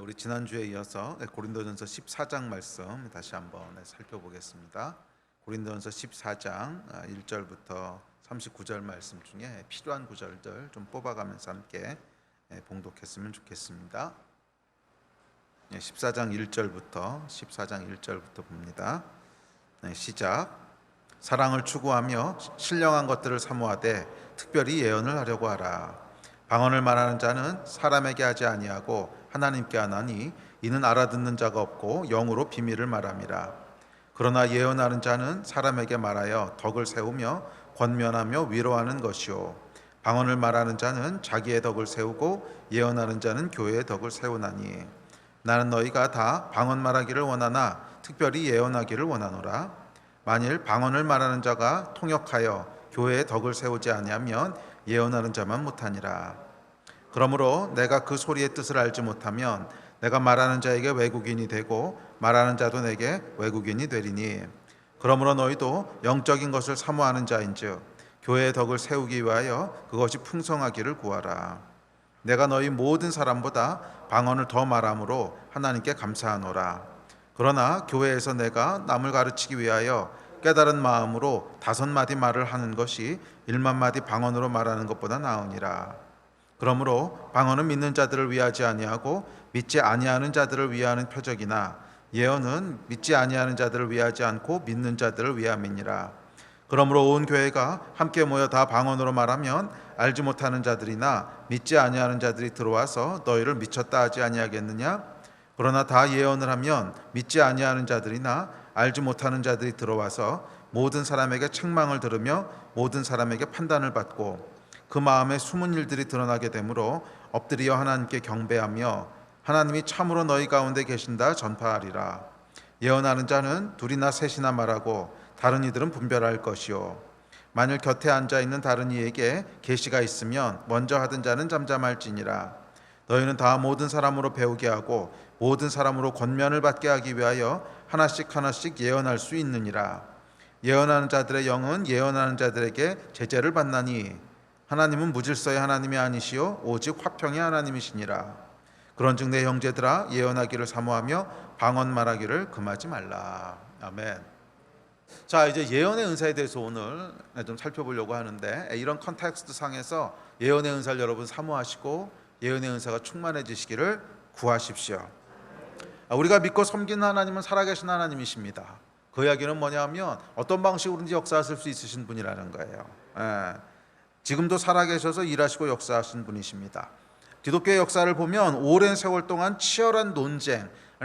우리 지난주에 이어서 고린도전서 14장 말씀 다시 한번 살펴보겠습니다. 고린도전서 14장 1절부터 39절 말씀 중에 필요한 구절들 좀 뽑아가면서 함께 봉독했으면 좋겠습니다. 14장 1절부터 봅니다. 시작. 사랑을 추구하며 신령한 것들을 사모하되 특별히 예언을 하려고 하라. 방언을 말하는 자는 사람에게 하지 아니하고 하나님께 하나니 이는 알아듣는 자가 없고 영으로 비밀을 말함이라. 그러나 예언하는 자는 사람에게 말하여 덕을 세우며 권면하며 위로하는 것이요 방언을 말하는 자는 자기의 덕을 세우고 예언하는 자는 교회의 덕을 세우나니 나는 너희가 다 방언 말하기를 원하나 특별히 예언하기를 원하노라. 만일 방언을 말하는 자가 통역하여 교회의 덕을 세우지 아니하면 예언하는 자만 못하니라. 그러므로 내가 그 소리의 뜻을 알지 못하면 내가 말하는 자에게 외국인이 되고 말하는 자도 내게 외국인이 되리니 그러므로 너희도 영적인 것을 사모하는 자인즉 교회의 덕을 세우기 위하여 그것이 풍성하기를 구하라. 내가 너희 모든 사람보다 방언을 더 말함으로 하나님께 감사하노라. 그러나 교회에서 내가 남을 가르치기 위하여 깨달은 마음으로 5마디 말을 하는 것이 1만마디 방언으로 말하는 것보다 나으니라. 그러므로 방언은 믿는 자들을 위하지 아니하고 믿지 아니하는 자들을 위하는 표적이나 예언은 믿지 아니하는 자들을 위하지 않고 믿는 자들을 위함이니라. 그러므로 온 교회가 함께 모여 다 방언으로 말하면 알지 못하는 자들이나 믿지 아니하는 자들이 들어와서 너희를 미쳤다 하지 아니하겠느냐? 그러나 다 예언을 하면 믿지 아니하는 자들이나 알지 못하는 자들이 들어와서 모든 사람에게 책망을 들으며 모든 사람에게 판단을 받고 그 마음에 숨은 일들이 드러나게 되므로 엎드려 하나님께 경배하며 하나님이 참으로 너희 가운데 계신다 전파하리라. 예언하는 자는 둘이나 셋이나 말하고 다른 이들은 분별할 것이요 만일 곁에 앉아 있는 다른 이에게 계시가 있으면 먼저 하던 자는 잠잠할지니라. 너희는 다 모든 사람으로 배우게 하고 모든 사람으로 권면을 받게 하기 위하여 하나씩 예언할 수 있느니라. 예언하는 자들의 영은 예언하는 자들에게 제재를 받나니 하나님은 무질서의 하나님이 아니시오 오직 화평의 하나님이시니라. 그런즉 내 형제들아 예언하기를 사모하며 방언 말하기를 금하지 말라. 아멘. 자, 이제 예언의 은사에 대해서 오늘 좀 살펴보려고 하는데 이런 컨텍스트 상에서 예언의 은사를 여러분 사모하시고 예언의 은사가 충만해지시기를 구하십시오. 우리가 믿고 섬기는 하나님은 살아계신 하나님이십니다. 그 이야기는 뭐냐면 어떤 방식으로든지 역사하실 수 있으신 분이라는 거예요. 지금도 살아계셔서 일하시고 역사하신 분이십니다. 기독교의 역사를 보면 오랜 세월 동안 치열한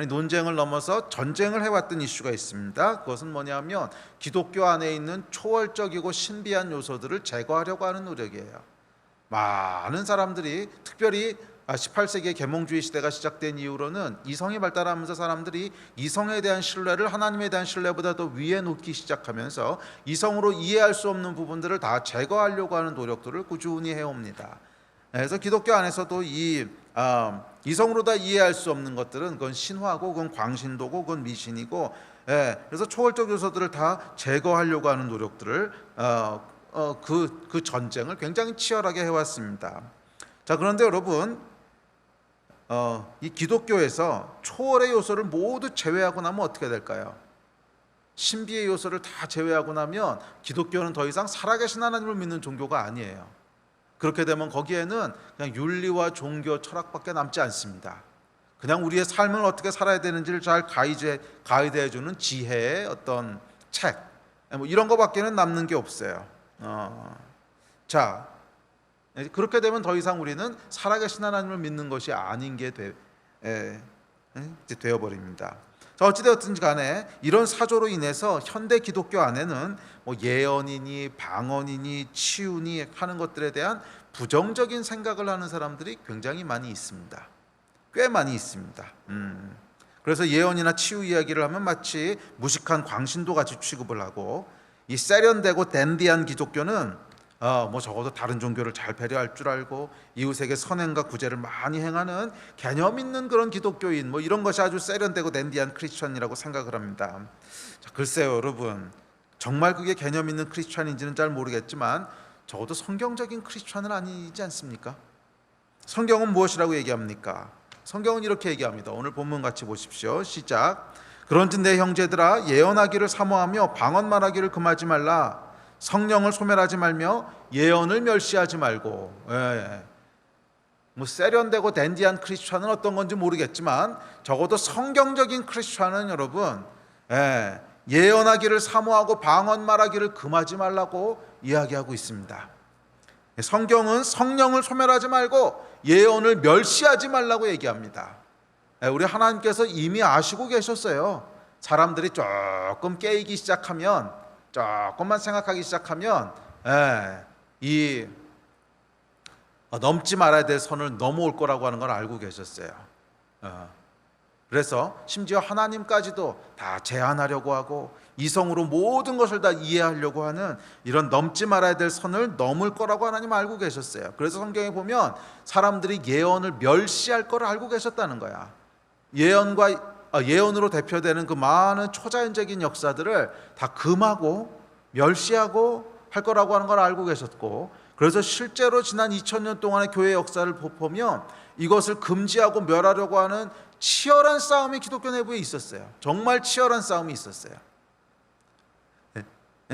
논쟁을 넘어서 전쟁을 해왔던 이슈가 있습니다. 그것은 뭐냐면 기독교 안에 있는 초월적이고 신비한 요소들을 제거하려고 하는 노력이에요. 많은 사람들이 특별히 18세기의 계몽주의 시대가 시작된 이후로는 이성이 발달하면서 사람들이 이성에 대한 신뢰를 하나님에 대한 신뢰보다 더 위에 놓기 시작하면서 이성으로 이해할 수 없는 부분들을 다 제거하려고 하는 노력들을 꾸준히 해옵니다. 그래서 기독교 안에서도 이성으로 다 이해할 수 없는 것들은 그건 신화고 그건 광신도고 그건 미신이고 그래서 초월적 요소들을 다 제거하려고 하는 노력들을 그 전쟁을 굉장히 치열하게 해왔습니다. 자, 그런데 여러분 이 기독교에서 초월의 요소를 모두 제외하고 나면 어떻게 될까요? 신비의 요소를 다 제외하고 나면 기독교는 더 이상 살아계신 하나님을 믿는 종교가 아니에요. 그렇게 되면 거기에는 그냥 윤리와 종교, 철학밖에 남지 않습니다. 그냥 우리의 삶을 어떻게 살아야 되는지를 잘 가이드해주는 지혜의 어떤 책, 이런 거밖에는 남는 게 없어요. 자, 그렇게 되면 더 이상 우리는 살아계신 하나님을 믿는 것이 아닌 게 되어버립니다. 어찌되었든지 간에 이런 사조로 인해서 현대 기독교 안에는 예언이니 방언이니 치유니 하는 것들에 대한 부정적인 생각을 하는 사람들이 굉장히 많이 있습니다. 꽤 많이 있습니다. 그래서 예언이나 치유 이야기를 하면 마치 무식한 광신도 같이 취급을 하고 이 세련되고 댄디한 기독교는 적어도 다른 종교를 잘 배려할 줄 알고 이웃에게 선행과 구제를 많이 행하는 개념 있는 그런 기독교인 이런 것이 아주 세련되고 댄디한 크리스천이라고 생각을 합니다. 자, 글쎄요 여러분, 정말 그게 개념 있는 크리스천인지는 잘 모르겠지만 적어도 성경적인 크리스천은 아니지 않습니까? 성경은 무엇이라고 얘기합니까? 성경은 이렇게 얘기합니다. 오늘 본문 같이 보십시오. 시작. 그런즉 내 형제들아 예언하기를 사모하며 방언 말하기를 금하지 말라. 성령을 소멸하지 말며 예언을 멸시하지 말고. 뭐 세련되고 댄디한 크리스천은 어떤 건지 모르겠지만 적어도 성경적인 크리스천은 여러분 예언하기를 사모하고 방언 말하기를 금하지 말라고 이야기하고 있습니다. 성경은 성령을 소멸하지 말고 예언을 멸시하지 말라고 얘기합니다. 우리 하나님께서 이미 아시고 계셨어요. 사람들이 조금 깨이기 시작하면, 조금만 생각하기 시작하면 이 넘지 말아야 될 선을 넘어올 거라고 하는 걸 알고 계셨어요. 그래서 심지어 하나님까지도 다 제한하려고 하고 이성으로 모든 것을 다 이해하려고 하는 이런 넘지 말아야 될 선을 넘을 거라고 하나님 알고 계셨어요. 그래서 성경에 보면 사람들이 예언을 멸시할 거를 알고 계셨다는 거야. 예언으로 대표되는 그 많은 초자연적인 역사들을 다 금하고 멸시하고 할 거라고 하는 걸 알고 계셨고, 그래서 실제로 지난 2000년 동안의 교회 역사를 보면 이것을 금지하고 멸하려고 하는 치열한 싸움이 기독교 내부에 있었어요. 정말 치열한 싸움이 있었어요.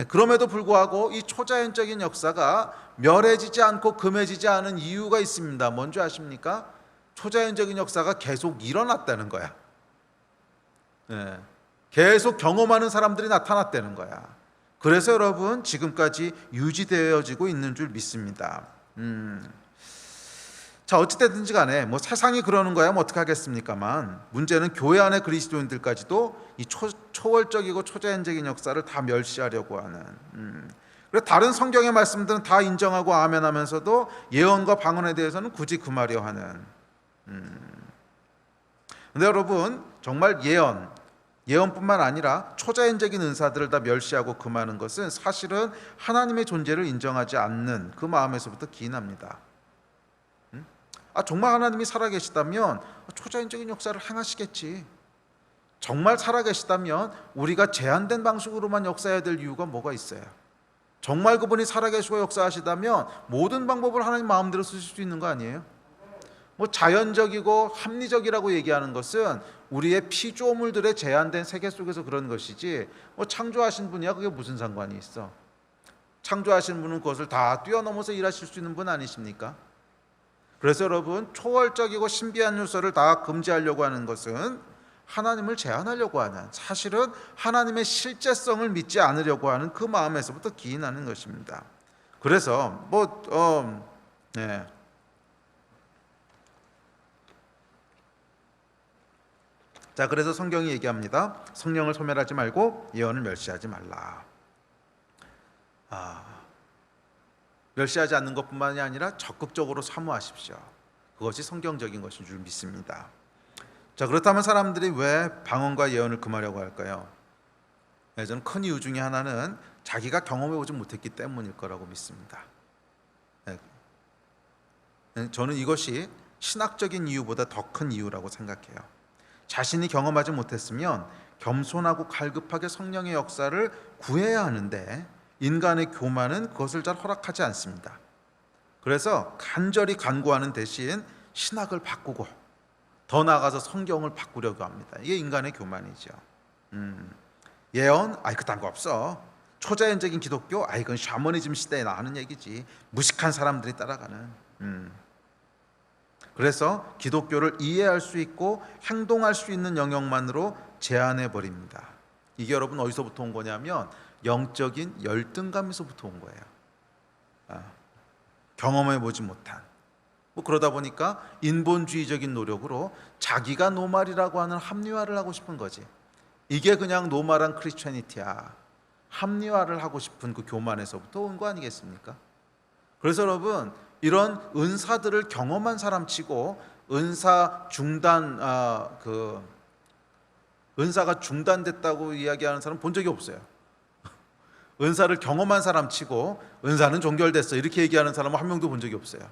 그럼에도 불구하고 이 초자연적인 역사가 멸해지지 않고 금해지지 않은 이유가 있습니다. 뭔지 아십니까? 초자연적인 역사가 계속 일어났다는 거야. 계속 경험하는 사람들이 나타났다는 거야. 그래서 여러분 지금까지 유지되어지고 있는 줄 믿습니다. 자, 어찌됐든지 간에 뭐 세상이 그러는 거야 뭐 어떻게 하겠습니까만, 문제는 교회 안의 그리스도인들까지도 이 초월적이고 초자연적인 역사를 다 멸시하려고 하는, 그래서 다른 성경의 말씀들은 다 인정하고 아멘하면서도 예언과 방언에 대해서는 굳이 금하려 하는. 근데 여러분 정말 예언뿐만 아니라 초자연적인 은사들을 다 멸시하고 금하는 것은 사실은 하나님의 존재를 인정하지 않는 그 마음에서부터 기인합니다. 정말 하나님이 살아계시다면 초자연적인 역사를 행하시겠지. 정말 살아계시다면 우리가 제한된 방식으로만 역사해야 될 이유가 뭐가 있어요? 정말 그분이 살아계시고 역사하시다면 모든 방법을 하나님 마음대로 쓰실 수 있는 거 아니에요? 뭐 자연적이고 합리적이라고 얘기하는 것은 우리의 피조물들의 제한된 세계 속에서 그런 것이지, 뭐 창조하신 분이야 그게 무슨 상관이 있어? 창조하신 분은 그것을 다 뛰어넘어서 일하실 수 있는 분 아니십니까? 그래서 여러분 초월적이고 신비한 요소를 다 금지하려고 하는 것은 하나님을 제한하려고 하는, 사실은 하나님의 실제성을 믿지 않으려고 하는 그 마음에서부터 기인하는 것입니다. 그래서 자, 그래서 성경이 얘기합니다. 성령을 소멸하지 말고 예언을 멸시하지 말라. 멸시하지 않는 것뿐만이 아니라 적극적으로 사모하십시오. 그것이 성경적인 것인 줄 믿습니다. 자, 그렇다면 사람들이 왜 방언과 예언을 금하려고 할까요? 저는 큰 이유 중에 하나는 자기가 경험해보지 못했기 때문일 거라고 믿습니다. 저는 이것이 신학적인 이유보다 더 큰 이유라고 생각해요. 자신이 경험하지 못했으면 겸손하고 갈급하게 성령의 역사를 구해야 하는데 인간의 교만은 그것을 잘 허락하지 않습니다. 그래서 간절히 간구하는 대신 신학을 바꾸고 더 나아가서 성경을 바꾸려고 합니다. 이게 인간의 교만이죠. 예언? 그딴 거 없어. 초자연적인 기독교? 그건 샤머니즘 시대에 나오는 얘기지. 무식한 사람들이 따라가는. 그래서 기독교를 이해할 수 있고 행동할 수 있는 영역만으로 제한해 버립니다. 이게 여러분 어디서부터 온 거냐면 영적인 열등감에서부터 온 거예요. 경험해 보지 못한. 그러다 보니까 인본주의적인 노력으로 자기가 노말이라고 하는 합리화를 하고 싶은 거지. 이게 그냥 노말한 크리스천이티야. 합리화를 하고 싶은 그 교만에서부터 온 거 아니겠습니까? 그래서 여러분 이런 은사들을 경험한 사람치고 은사가 중단됐다고 이야기하는 사람 본 적이 없어요. 은사를 경험한 사람치고 은사는 종결됐어 이렇게 얘기하는 사람은 한 명도 본 적이 없어요.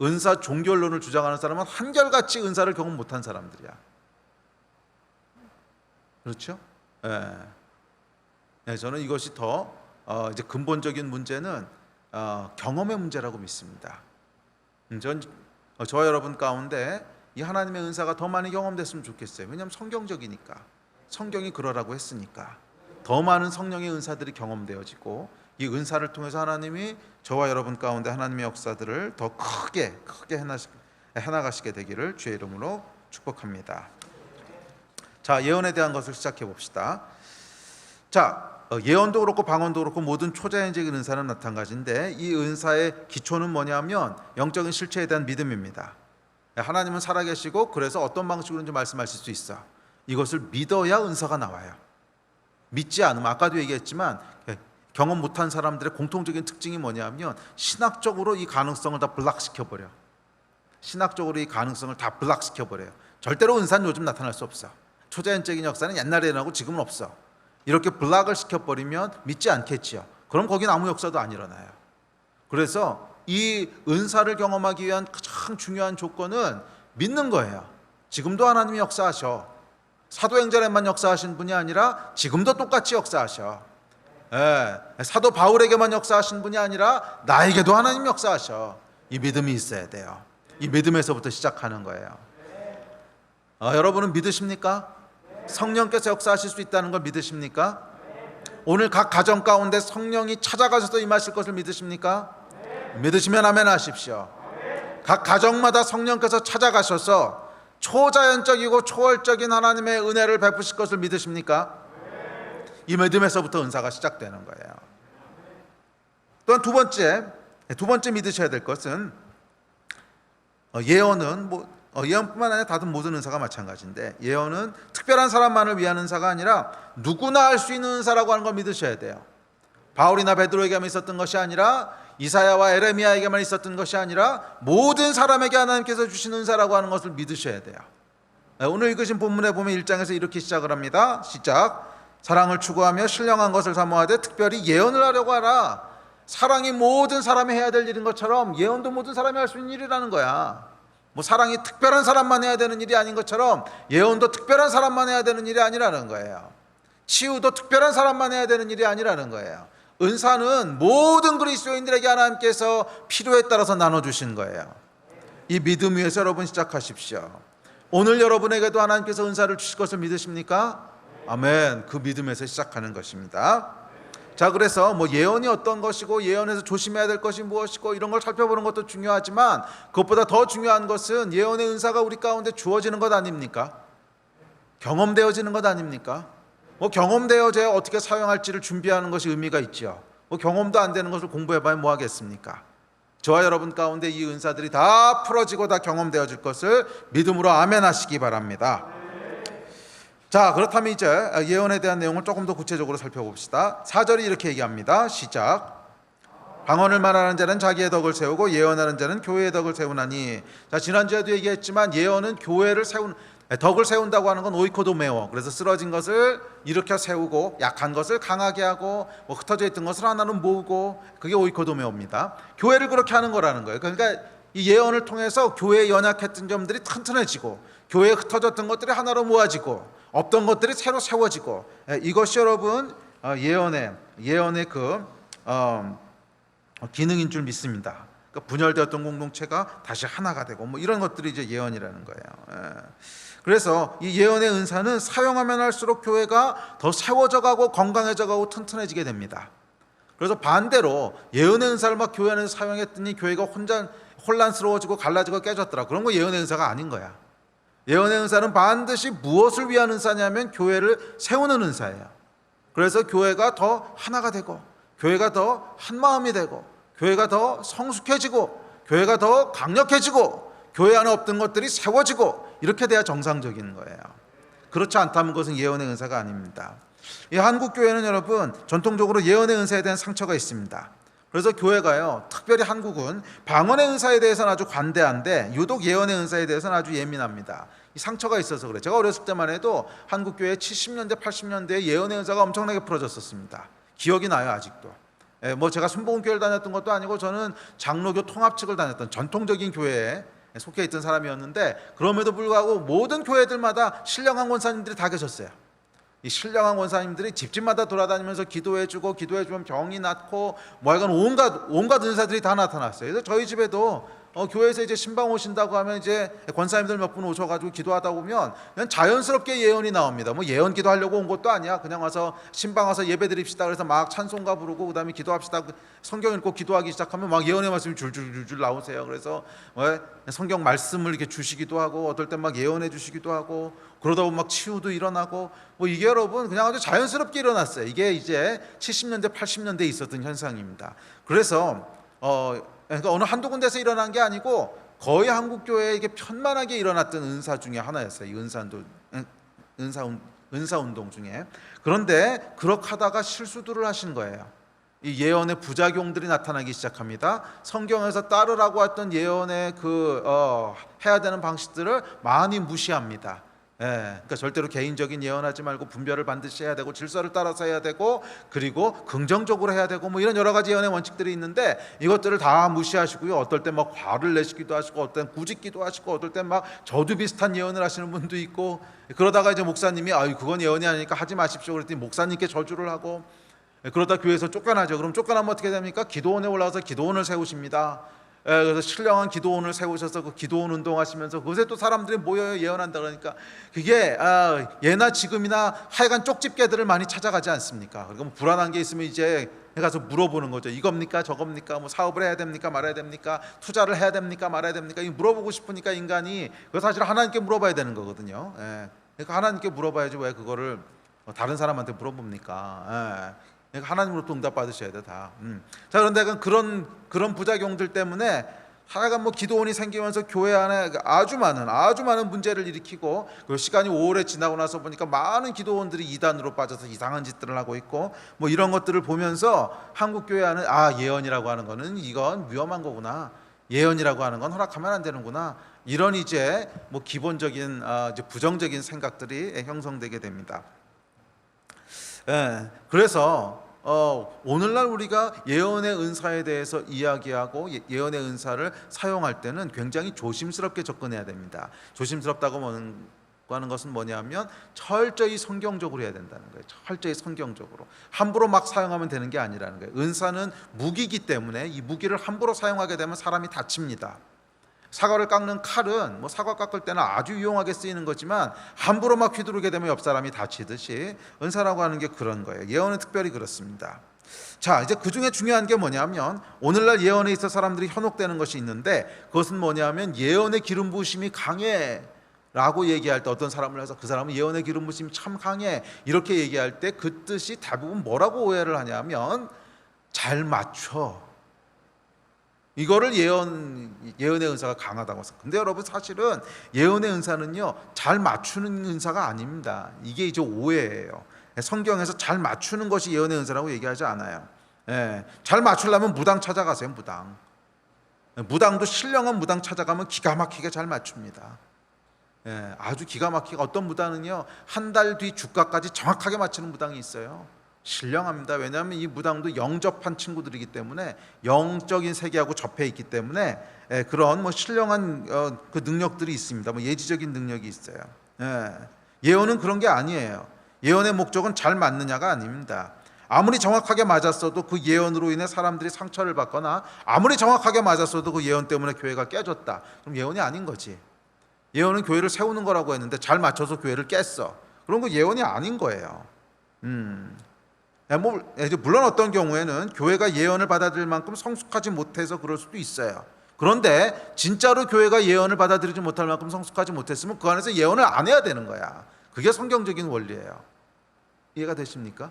은사 종결론을 주장하는 사람은 한결같이 은사를 경험 못한 사람들이야. 그렇죠? 저는 이것이 더 이제 근본적인 문제는 경험의 문제라고 믿습니다. 저와 여러분 가운데 이 하나님의 은사가 더 많이 경험됐으면 좋겠어요. 왜냐하면 성경적이니까, 성경이 그러라고 했으니까. 더 많은 성령의 은사들이 경험되어지고 이 은사를 통해서 하나님이 저와 여러분 가운데 하나님의 역사들을 더 크게 해나가시게 되기를 주의 이름으로 축복합니다. 자, 예언에 대한 것을 시작해 봅시다. 자, 예언도 그렇고 방언도 그렇고 모든 초자연적인 은사는 마찬가지인데 이 은사의 기초는 뭐냐면 영적인 실체에 대한 믿음입니다. 하나님은 살아계시고 그래서 어떤 방식으로든지 말씀하실 수 있어. 이것을 믿어야 은사가 나와요. 믿지 않으면, 아까도 얘기했지만 경험 못한 사람들의 공통적인 특징이 뭐냐면 신학적으로 이 가능성을 다 블락시켜버려. 신학적으로 이 가능성을 다 블락시켜버려요. 절대로 은사는 요즘 나타날 수 없어. 초자연적인 역사는 옛날에 일어나고 지금은 없어. 이렇게 블락을 시켜버리면 믿지 않겠지요. 그럼 거긴 아무 역사도 안 일어나요. 그래서 이 은사를 경험하기 위한 가장 중요한 조건은 믿는 거예요. 지금도 하나님이 역사하셔. 사도행전에만 역사하신 분이 아니라 지금도 똑같이 역사하셔. 사도 바울에게만 역사하신 분이 아니라 나에게도 하나님 역사하셔. 이 믿음이 있어야 돼요. 이 믿음에서부터 시작하는 거예요. 여러분은 믿으십니까? 성령께서 역사하실 수 있다는 걸 믿으십니까? 오늘 각 가정 가운데 성령이 찾아가셔서 임하실 것을 믿으십니까? 믿으시면 아멘 하십시오. 각 가정마다 성령께서 찾아가셔서 초자연적이고 초월적인 하나님의 은혜를 베푸실 것을 믿으십니까? 이 믿음에서부터 은사가 시작되는 거예요. 또한 두 번째 믿으셔야 될 것은 예언은 예언뿐만 아니라 다른 모든 은사가 마찬가지인데 예언은 특별한 사람만을 위한 은사가 아니라 누구나 할 수 있는 은사라고 하는 걸 믿으셔야 돼요. 바울이나 베드로에게만 있었던 것이 아니라 이사야와 에레미야에게만 있었던 것이 아니라 모든 사람에게 하나님께서 주신 은사라고 하는 것을 믿으셔야 돼요. 오늘 읽으신 본문에 보면 1장에서 이렇게 시작을 합니다. 시작. 사랑을 추구하며 신령한 것을 사모하되 특별히 예언을 하려고 하라. 사랑이 모든 사람이 해야 될 일인 것처럼 예언도 모든 사람이 할 수 있는 일이라는 거야. 사랑이 특별한 사람만 해야 되는 일이 아닌 것처럼 예언도 특별한 사람만 해야 되는 일이 아니라는 거예요. 치유도 특별한 사람만 해야 되는 일이 아니라는 거예요. 은사는 모든 그리스도인들에게 하나님께서 필요에 따라서 나눠주신 거예요. 이 믿음 위에서 여러분 시작하십시오. 오늘 여러분에게도 하나님께서 은사를 주실 것을 믿으십니까? 아멘. 그 믿음에서 시작하는 것입니다. 자, 그래서 예언이 어떤 것이고 예언에서 조심해야 될 것이 무엇이고 이런 걸 살펴보는 것도 중요하지만 그것보다 더 중요한 것은 예언의 은사가 우리 가운데 주어지는 것 아닙니까? 경험되어지는 것 아닙니까? 경험되어져야 어떻게 사용할지를 준비하는 것이 의미가 있죠. 경험도 안 되는 것을 공부해봐야 뭐 하겠습니까? 저와 여러분 가운데 이 은사들이 다 풀어지고 다 경험되어질 것을 믿음으로 아멘 하시기 바랍니다. 자, 그렇다면 이제 예언에 대한 내용을 조금 더 구체적으로 살펴봅시다. 4절이 이렇게 얘기합니다. 시작. 방언을 말하는 자는 자기의 덕을 세우고 예언하는 자는 교회의 덕을 세우나니. 자, 지난주에도 얘기했지만 예언은 교회를 덕을 세운다고 하는 건 오이코도메오. 그래서 쓰러진 것을 일으켜 세우고 약한 것을 강하게 하고 흩어져 있던 것을 하나는 모으고, 그게 오이코도메오입니다. 교회를 그렇게 하는 거라는 거예요. 그러니까 이 예언을 통해서 교회에 연약했던 점들이 튼튼해지고 교회에 흩어졌던 것들이 하나로 모아지고 없던 것들이 새로 세워지고, 이것이 여러분 예언의 그 기능인 줄 믿습니다. 그러니까 분열되었던 공동체가 다시 하나가 되고 이런 것들이 이제 예언이라는 거예요. 그래서 이 예언의 은사는 사용하면 할수록 교회가 더 세워져 가고 건강해져 가고 튼튼해지게 됩니다. 그래서 반대로 예언의 은사를 막 교회 안에서 사용했더니 교회가 혼란스러워지고 갈라지고 깨졌더라. 그런 거 예언의 은사가 아닌 거야. 예언의 은사는 반드시 무엇을 위한 은사냐면 교회를 세우는 은사예요. 그래서 교회가 더 하나가 되고 교회가 더 한마음이 되고 교회가 더 성숙해지고 교회가 더 강력해지고 교회 안에 없던 것들이 세워지고 이렇게 돼야 정상적인 거예요. 그렇지 않다면 그것은 예언의 은사가 아닙니다. 이 한국 교회는 여러분 전통적으로 예언의 은사에 대한 상처가 있습니다. 그래서 교회가요, 특별히 한국은 방언의 은사에 대해서는 아주 관대한데 유독 예언의 은사에 대해서는 아주 예민합니다. 이 상처가 있어서 그래요. 제가 어렸을 때만 해도 한국 교회 70년대 80년대에 예언의 은사가 엄청나게 풀어졌었습니다. 기억이 나요, 아직도. 제가 순복음교회를 다녔던 것도 아니고 저는 장로교 통합 측을 다녔던 전통적인 교회에 속해 있던 사람이었는데, 그럼에도 불구하고 모든 교회들마다 신령한 권사님들이 다 계셨어요. 이 신령한 권사님들이 집집마다 돌아다니면서 기도해주고 기도해주면 병이 낫고 하여간 온갖 은사들이 다 나타났어요. 그래서 저희 집에도 교회에서 이제 신방 오신다고 하면 이제 권사님들 몇 분 오셔가지고 기도하다 보면 그냥 자연스럽게 예언이 나옵니다. 뭐 예언 기도하려고 온 것도 아니야. 그냥 와서 신방 와서 예배 드립시다. 그래서 막 찬송가 부르고 그다음에 기도합시다. 성경 읽고 기도하기 시작하면 막 예언의 말씀이 줄줄줄줄 나오세요. 그래서 성경 말씀을 이렇게 주시기도 하고 어떨 땐 막 예언해 주시기도 하고 그러다 보면 막 치유도 일어나고 뭐 이게 여러분 그냥 아주 자연스럽게 일어났어요. 이게 이제 70년대 80년대에 있었던 현상입니다. 그래서 그러니까 어느 한두 군데서 일어난 게 아니고 거의 한국 교회에 이게 편만하게 일어났던 은사 중에 하나였어요. 이 은사 운동 중에. 그런데 그렇게 하다가 실수들을 하신 거예요. 이 예언의 부작용들이 나타나기 시작합니다. 성경에서 따르라고 했던 예언의 해야 되는 방식들을 많이 무시합니다. 그러니까 절대로 개인적인 예언하지 말고 분별을 반드시 해야 되고 질서를 따라서 해야 되고 그리고 긍정적으로 해야 되고 뭐 이런 여러 가지 예언의 원칙들이 있는데 이것들을 다 무시하시고요. 어떨 때 막 화를 내시기도 하시고 어떨 땐 꾸짖기도 하시고 어떨 땐 막 저도 비슷한 예언을 하시는 분도 있고 그러다가 이제 목사님이 그건 예언이 아니니까 하지 마십시오 그랬더니 목사님께 저주를 하고 그러다 교회에서 쫓겨나죠. 그럼 쫓겨나면 어떻게 됩니까? 기도원에 올라가서 기도원을 세우십니다. 그래서 신령한 기도원을 세우셔서 그 기도원 운동하시면서 그것에 또 사람들이 모여요. 예언한다 그러니까 그게 예나 지금이나 하여간 쪽집게들을 많이 찾아가지 않습니까? 그러니까 뭐 불안한 게 있으면 이제 가서 물어보는 거죠. 이겁니까 저겁니까 뭐 사업을 해야 됩니까 말아야 됩니까 투자를 해야 됩니까 말아야 됩니까 이 물어보고 싶으니까 인간이 그 사실 하나님께 물어봐야 되는 거거든요. 그러니까 하나님께 물어봐야지 왜 그거를 다른 사람한테 물어봅니까? 그러니까 하나님으로부터 응답 받으셔야 돼 다. 자 그런데 그런 부작용들 때문에 하여간 뭐 기도원이 생기면서 교회 안에 아주 많은 문제를 일으키고 그 시간이 오래 지나고 나서 보니까 많은 기도원들이 이단으로 빠져서 이상한 짓들을 하고 있고 뭐 이런 것들을 보면서 한국 교회 안에 예언이라고 하는 거는 이건 위험한 거구나. 예언이라고 하는 건 허락하면 안 되는구나. 이런 이제 뭐 기본적인 이제 부정적인 생각들이 형성되게 됩니다. 그래서 오늘날 우리가 예언의 은사에 대해서 이야기하고 예언의 은사를 사용할 때는 굉장히 조심스럽게 접근해야 됩니다. 조심스럽다고 하는 것은 뭐냐면 철저히 성경적으로 해야 된다는 거예요. 철저히 성경적으로 함부로 막 사용하면 되는 게 아니라는 거예요. 은사는 무기이기 때문에 이 무기를 함부로 사용하게 되면 사람이 다칩니다. 사과를 깎는 칼은 뭐 사과 깎을 때는 아주 유용하게 쓰이는 거지만 함부로 막 휘두르게 되면 옆 사람이 다치듯이 은사라고 하는 게 그런 거예요. 예언은 특별히 그렇습니다. 자 이제 그 중에 중요한 게 뭐냐면 오늘날 예언에 있어 사람들이 현혹되는 것이 있는데 그것은 뭐냐면 예언의 기름 부으심이 강해 라고 얘기할 때 어떤 사람을 해서 그 사람은 예언의 기름 부으심이 참 강해 이렇게 얘기할 때 그 뜻이 대부분 뭐라고 오해를 하냐면 잘 맞춰 이거를 예언의 은사가 강하다고 해서. 근데 여러분 사실은 예언의 은사는요 잘 맞추는 은사가 아닙니다. 이게 이제 오해예요. 성경에서 잘 맞추는 것이 예언의 은사라고 얘기하지 않아요. 잘 맞추려면 무당 찾아가세요. 무당도 신령한 무당 찾아가면 기가 막히게 잘 맞춥니다. 아주 기가 막히게 어떤 무당은요 한 달 뒤 주가까지 정확하게 맞추는 무당이 있어요. 신령합니다. 왜냐하면 이 무당도 영접한 친구들이기 때문에 영적인 세계하고 접해 있기 때문에 그런 뭐 신령한 그 능력들이 있습니다. 뭐 예지적인 능력이 있어요. 예언은 그런 게 아니에요. 예언의 목적은 잘 맞느냐가 아닙니다. 아무리 정확하게 맞았어도 그 예언으로 인해 사람들이 상처를 받거나 아무리 정확하게 맞았어도 그 예언 때문에 교회가 깨졌다. 그럼 예언이 아닌 거지. 예언은 교회를 세우는 거라고 했는데 잘 맞춰서 교회를 깼어. 그런 거 예언이 아닌 거예요. 물론 어떤 경우에는 교회가 예언을 받아들일 만큼 성숙하지 못해서 그럴 수도 있어요. 그런데 진짜로 교회가 예언을 받아들이지 못할 만큼 성숙하지 못했으면 그 안에서 예언을 안 해야 되는 거야. 그게 성경적인 원리예요. 이해가 되십니까?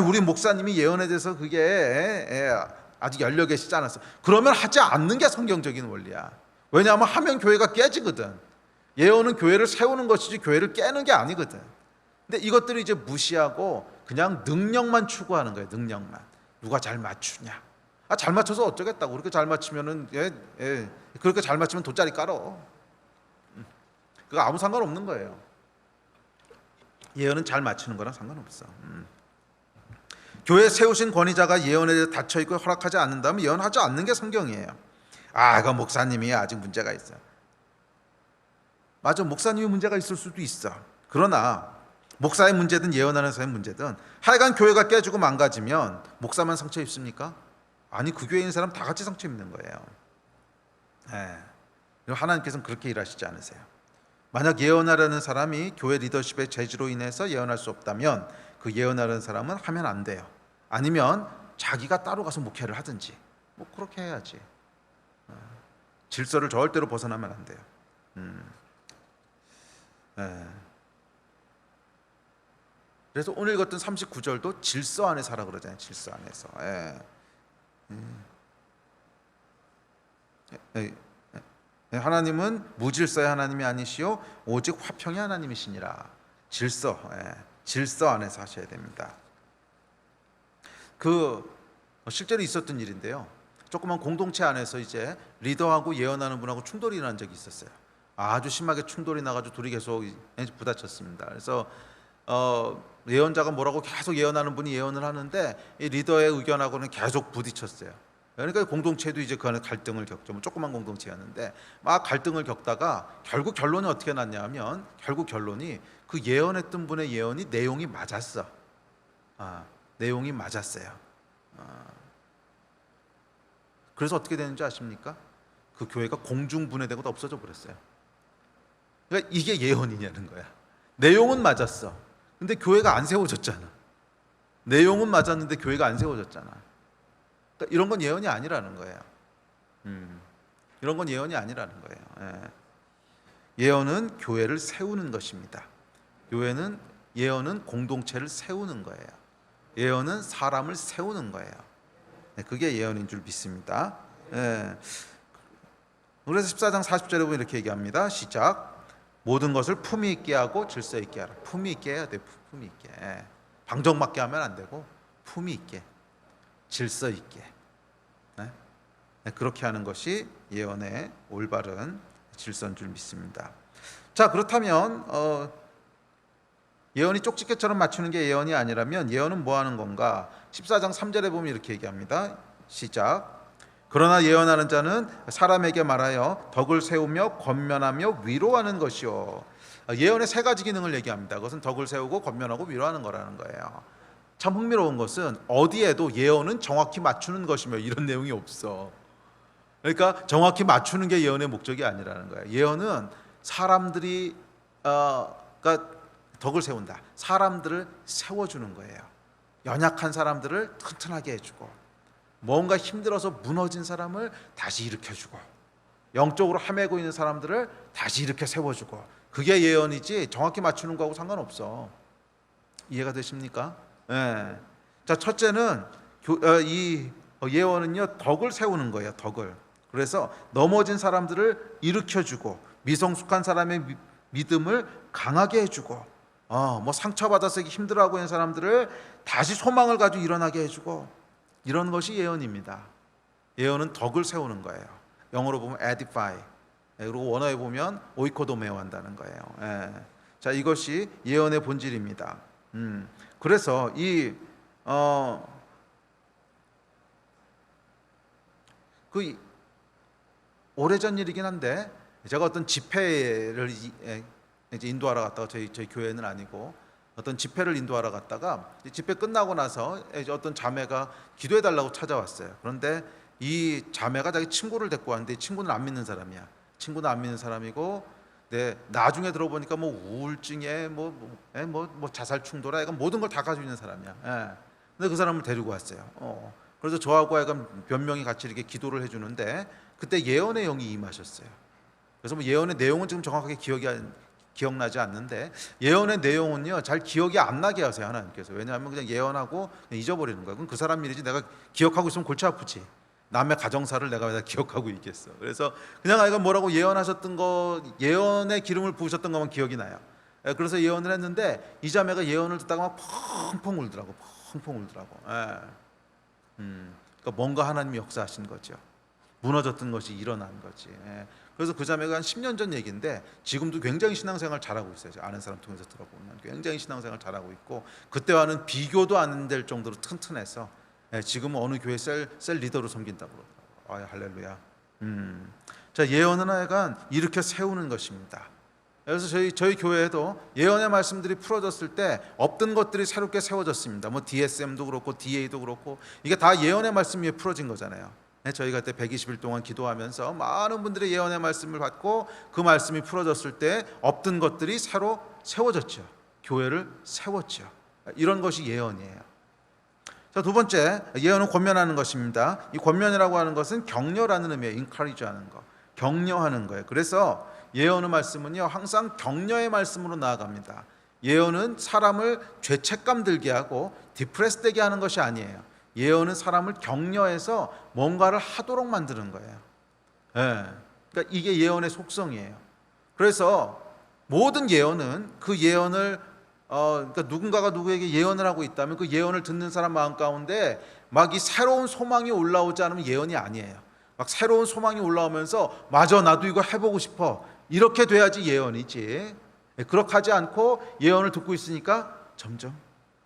우리 목사님이 예언에 대해서 그게 아직 열려 계시지 않았어. 그러면 하지 않는 게 성경적인 원리야. 왜냐하면 하면 교회가 깨지거든. 예언은 교회를 세우는 것이지 교회를 깨는 게 아니거든. 근데 이것들을 이제 무시하고 그냥 능력만 추구하는 거예요. 능력만. 누가 잘 맞추냐. 잘 맞춰서 어쩌겠다고. 그렇게 잘 맞추면은 그렇게 잘 맞추면 돗자리 깔어. 그거 아무 상관없는 거예요. 예언은 잘 맞추는 거랑 상관없어. 교회 세우신 권위자가 예언에 대해 닫혀 있고 허락하지 않는다면 예언하지 않는 게 성경이에요. 그 목사님이 아직 문제가 있어. 맞아, 목사님이 문제가 있을 수도 있어. 그러나 목사의 문제든 예언하는 사람의 문제든 하여간 교회가 깨지고 망가지면 목사만 상처 입습니까? 아니, 그 교회에 있는 사람 다 같이 상처 입는 거예요. 예. 하나님께서는 그렇게 일하시지 않으세요. 만약 예언하려는 사람이 교회 리더십의 제지로 인해서 예언할 수 없다면 그 예언하려는 사람은 하면 안 돼요. 아니면 자기가 따로 가서 목회를 하든지 뭐 그렇게 해야지. 질서를 절대로 벗어나면 안 돼요. 예. 그래서 오늘 읽었던 39절도 질서 안에 살아 그러잖아요. 질서 안에서. 예. 하나님은 무질서의 하나님이 아니시오 오직 화평의 하나님이시니라. 질서, 질서 안에서 하셔야 됩니다. 실제로 있었던 일인데요. 조그만 공동체 안에서 이제 리더하고 예언하는 분하고 충돌이 난 적이 있었어요. 아주 심하게 충돌이 나가지고 둘이 계속 부딪혔습니다. 그래서 예언자가 뭐라고 계속 예언하는 분이 예언을 하는데 이 리더의 의견하고는 계속 부딪혔어요. 그러니까 공동체도 이제 그 안에 갈등을 겪죠. 뭐 조그만 공동체였는데 막 갈등을 겪다가 결국 결론이 어떻게 났냐면 결국 결론이 그 예언했던 분의 예언이 내용이 맞았어. 내용이 맞았어요. 그래서 어떻게 되는지 아십니까? 그 교회가 공중분해되고 없어져 버렸어요. 그러니까 이게 예언이냐는 거야. 내용은 맞았어. 근데 교회가 안 세워졌잖아. 내용은 맞았는데 교회가 안 세워졌잖아. 그러니까 이런 건 예언이 아니라는 거예요. 이런 건 예언이 아니라는 거예요. 예언은 교회를 세우는 것입니다. 예언은 공동체를 세우는 거예요. 예언은 사람을 세우는 거예요. 그게 예언인 줄 믿습니다. 그래서 14장 40절에 보면 이렇게 얘기합니다. 시작. 모든 것을 품위 있게 하고 질서 있게 하라. 품위 있게 해야 돼. 품위 있게. 방정맞게 하면 안 되고 품위 있게, 질서 있게. 그렇게 하는 것이 예언의 올바른 질서인 줄 믿습니다. 자, 그렇다면 예언이 쪽집게처럼 맞추는 게 예언이 아니라면 예언은 뭐 하는 건가? 14장 3절에 보면 이렇게 얘기합니다. 시작. 그러나 예언하는 자는 사람에게 말하여 덕을 세우며 권면하며 위로하는 것이요. 예언의 세 가지 기능을 얘기합니다. 그것은 덕을 세우고 권면하고 위로하는 거라는 거예요. 참 흥미로운 것은 어디에도 예언은 정확히 맞추는 것이며 이런 내용이 없어. 그러니까 정확히 맞추는 게 예언의 목적이 아니라는 거예요. 예언은 사람들이 그러니까 덕을 세운다. 사람들을 세워주는 거예요. 연약한 사람들을 튼튼하게 해주고, 뭔가 힘들어서 무너진 사람을 다시 일으켜주고, 영적으로 헤매고 있는 사람들을 다시 이렇게 세워주고, 그게 예언이지 정확히 맞추는 거하고 상관없어. 이해가 되십니까? 네. 자, 첫째는 이 예언은요 덕을 세우는 거예요. 덕을. 그래서 넘어진 사람들을 일으켜주고, 미성숙한 사람의 믿음을 강하게 해주고, 뭐 상처받아서 힘들어하고 있는 사람들을 다시 소망을 가지고 일어나게 해주고, 이런 것이 예언입니다. 예언은 덕을 세우는 거예요. 영어로 보면 edify, 그리고 원어에 보면 오이코도메오 한다는 거예요. 자, 이것이 예언의 본질입니다. 그래서 오래전 일이긴 한데, 제가 어떤 집회를 이제 인도하러 갔다가 저희 교회는 아니고 어떤 집회를 인도하러 갔다가 집회 끝나고 나서 이제 어떤 자매가 기도해 달라고 찾아왔어요. 그런데 이 자매가 자기 친구를 데리고 왔는데 친구는 안 믿는 사람이야. 친구는 안 믿는 사람이고, 나중에 들어보니까 뭐 우울증에 뭐 자살 충동에 모든 걸 다 가지고 있는 사람이야. 근데 그 사람을 데리고 왔어요. 그래서 저하고 약간 몇 명이 같이 이렇게 기도를 해주는데 그때 예언의 영이 임하셨어요. 그래서 뭐 예언의 내용은 지금 정확하게 기억나지 않는데, 예언의 내용은요 잘 기억이 안 나게 하세요, 하나님께서. 왜냐하면 그냥 예언하고 그냥 잊어버리는 거예요. 그럼 그 사람 일이지, 내가 기억하고 있으면 골치 아프지. 남의 가정사를 내가 왜 기억하고 있겠어. 그래서 그냥 아이가 뭐라고 예언하셨던 거, 예언의 기름을 부으셨던 것만 기억이 나요. 그래서 예언을 했는데 이 자매가 예언을 듣다가 막 펑펑 울더라고. 그러니까 뭔가 하나님이 역사하신 거죠. 무너졌던 것이 일어난 거지. 그래서 그 자매가 한 10년 전 얘기인데 지금도 굉장히 신앙생활 잘하고 있어요. 아는 사람 통해서 들어보면 굉장히 신앙생활 잘하고 있고, 그때와는 비교도 안 될 정도로 튼튼해서 지금은 어느 교회 셀 리더로 섬긴다고 그러더라고요. 할렐루야. 자, 예언은 하여간 이렇게 세우는 것입니다. 그래서 저희 교회에도 예언의 말씀들이 풀어졌을 때 없던 것들이 새롭게 세워졌습니다. 뭐 DSM도 그렇고 DA도 그렇고 이게 다 예언의 말씀 위에 풀어진 거잖아요. 저희가 그때 120일 동안 기도하면서 많은 분들의 예언의 말씀을 받고 그 말씀이 풀어졌을 때 없던 것들이 새로 세워졌죠. 교회를 세웠죠. 이런 것이 예언이에요. 자, 두 번째, 예언은 권면하는 것입니다. 이 권면이라고 하는 것은 격려라는 의미예요. encourage하는 거, 격려하는 거예요. 그래서 예언의 말씀은요, 항상 격려의 말씀으로 나아갑니다. 예언은 사람을 죄책감 들게 하고 디프레스 되게 하는 것이 아니에요. 예언은 사람을 격려해서 뭔가를 하도록 만드는 거예요. 그러니까 이게 예언의 속성이에요. 그래서 모든 예언은 그 예언을 그러니까 누군가가 누구에게 예언을 하고 있다면 그 예언을 듣는 사람 마음 가운데 막 이 새로운 소망이 올라오지 않으면 예언이 아니에요. 막 새로운 소망이 올라오면서 맞아, 나도 이거 해보고 싶어, 이렇게 돼야지 예언이지. 그렇게 하지 않고 예언을 듣고 있으니까 점점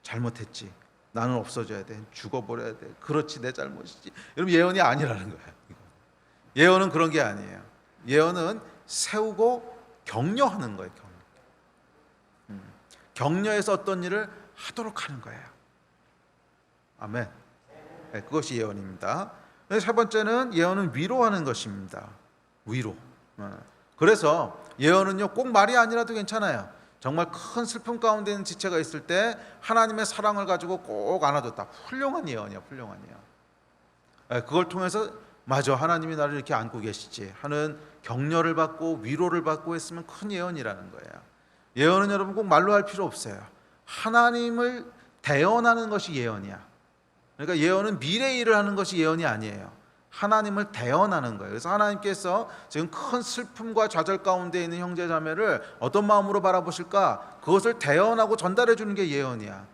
잘못했지, 나는 없어져야 돼, 죽어버려야 돼, 그렇지 내 잘못이지, 여러분 예언이 아니라는 거예요. 예언은 그런 게 아니에요. 예언은 세우고 격려하는 거예요. 격려해서 어떤 일을 하도록 하는 거예요. 아멘. 그것이 예언입니다. 세 번째는 예언은 위로하는 것입니다. 위로. 그래서 예언은요, 꼭 말이 아니라도 괜찮아요. 정말 큰 슬픔 가운데 있는 지체가 있을 때 하나님의 사랑을 가지고 꼭 안아줬다. 훌륭한 예언이야, 훌륭한 예언. 그걸 통해서 맞아, 하나님이 나를 이렇게 안고 계시지 하는 격려를 받고 위로를 받고 했으면 큰 예언이라는 거예요. 예언은 여러분 꼭 말로 할 필요 없어요. 하나님을 대언하는 것이 예언이야. 그러니까 예언은 미래 일을 하는 것이 예언이 아니에요. 하나님을 대언하는 거예요. 그래서 하나님께서 지금 큰 슬픔과 좌절 가운데 있는 형제 자매를 어떤 마음으로 바라보실까? 그것을 대언하고 전달해 주는 게 예언이야.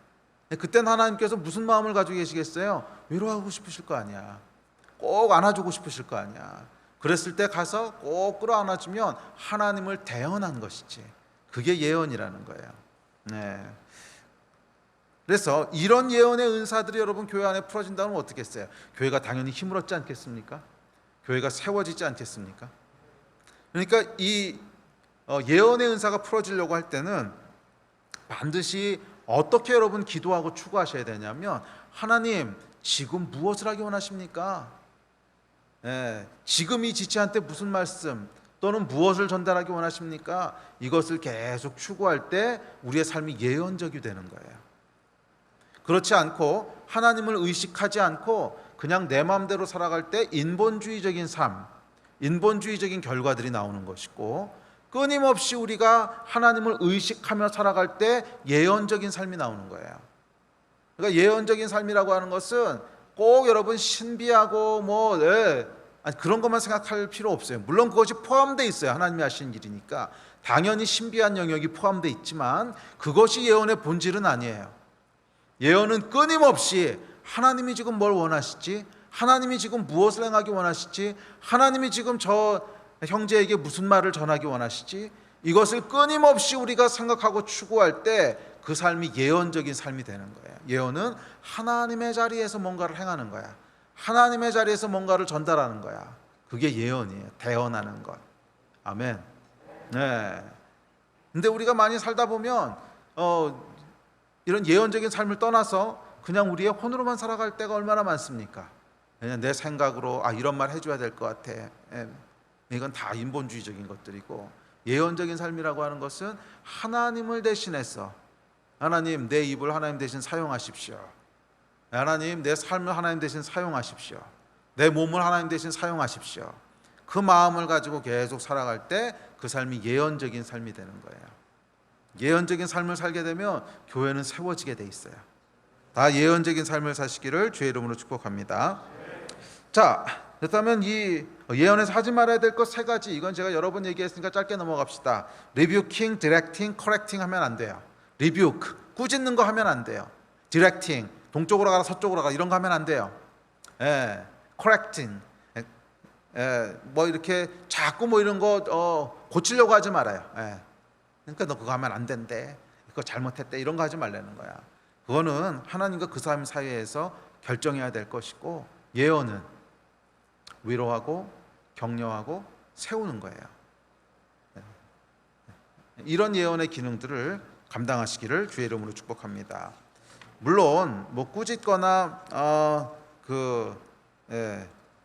그때는 하나님께서 무슨 마음을 가지고 계시겠어요? 위로하고 싶으실 거 아니야. 꼭 안아주고 싶으실 거 아니야. 그랬을 때 가서 꼭 끌어안아주면 하나님을 대언한 것이지. 그게 예언이라는 거예요. 그래서 이런 예언의 은사들이 여러분 교회 안에 풀어진다면 어떻겠어요? 교회가 당연히 힘을 얻지 않겠습니까? 교회가 세워지지 않겠습니까? 그러니까 이 예언의 은사가 풀어지려고 할 때는 반드시 어떻게 여러분 기도하고 추구하셔야 되냐면, 하나님 지금 무엇을 하기 원하십니까? 지금 이 지체한테 무슨 말씀 또는 무엇을 전달하기 원하십니까? 이것을 계속 추구할 때 우리의 삶이 예언적이 되는 거예요. 그렇지 않고 하나님을 의식하지 않고 그냥 내 마음대로 살아갈 때 인본주의적인 삶, 인본주의적인 결과들이 나오는 것이고, 끊임없이 우리가 하나님을 의식하며 살아갈 때 예언적인 삶이 나오는 거예요. 그러니까 예언적인 삶이라고 하는 것은 꼭 여러분 신비하고 그런 것만 생각할 필요 없어요. 물론 그것이 포함되어 있어요. 하나님이 하시는 일이니까 당연히 신비한 영역이 포함되어 있지만 그것이 예언의 본질은 아니에요. 예언은 끊임없이 하나님이 지금 뭘 원하시지? 하나님이 지금 무엇을 행하기 원하시지? 하나님이 지금 저 형제에게 무슨 말을 전하기 원하시지? 이것을 끊임없이 우리가 생각하고 추구할 때 그 삶이 예언적인 삶이 되는 거예요. 예언은 하나님의 자리에서 뭔가를 행하는 거야. 하나님의 자리에서 뭔가를 전달하는 거야. 그게 예언이에요. 대언하는 것. 아멘. 근데 우리가 많이 살다 보면 이런 예언적인 삶을 떠나서 그냥 우리의 혼으로만 살아갈 때가 얼마나 많습니까? 그냥 내 생각으로 이런 말 해줘야 될 것 같아. 이건 다 인본주의적인 것들이고, 예언적인 삶이라고 하는 것은 하나님을 대신해서, 하나님 내 입을 하나님 대신 사용하십시오. 하나님 내 삶을 하나님 대신 사용하십시오. 내 몸을 하나님 대신 사용하십시오. 그 마음을 가지고 계속 살아갈 때 그 삶이 예언적인 삶이 되는 거예요. 예언적인 삶을 살게 되면 교회는 세워지게 돼 있어요. 다 예언적인 삶을 사시기를 주의 이름으로 축복합니다. 자, 그렇다면 이 예언에서 하지 말아야 될 것 세 가지, 이건 제가 여러 번 얘기했으니까 짧게 넘어갑시다. 리뷰킹, 디렉팅, 커렉팅 하면 안 돼요. 리뷰크, 꾸짖는 거 하면 안 돼요. 디렉팅, 동쪽으로 가라 서쪽으로 가라 이런 거 하면 안 돼요. 커렉팅, 이렇게 자꾸 이런 거 고치려고 하지 말아요. 그러니까 너 그거 하면 안 된대, 그거 잘못했대, 이런 거 하지 말라는 거야. 그거는 하나님과 그 사람 사이에서 결정해야 될 것이고, 예언은 위로하고 격려하고 세우는 거예요. 이런 예언의 기능들을 감당하시기를 주의 이름으로 축복합니다. 물론 꾸짖거나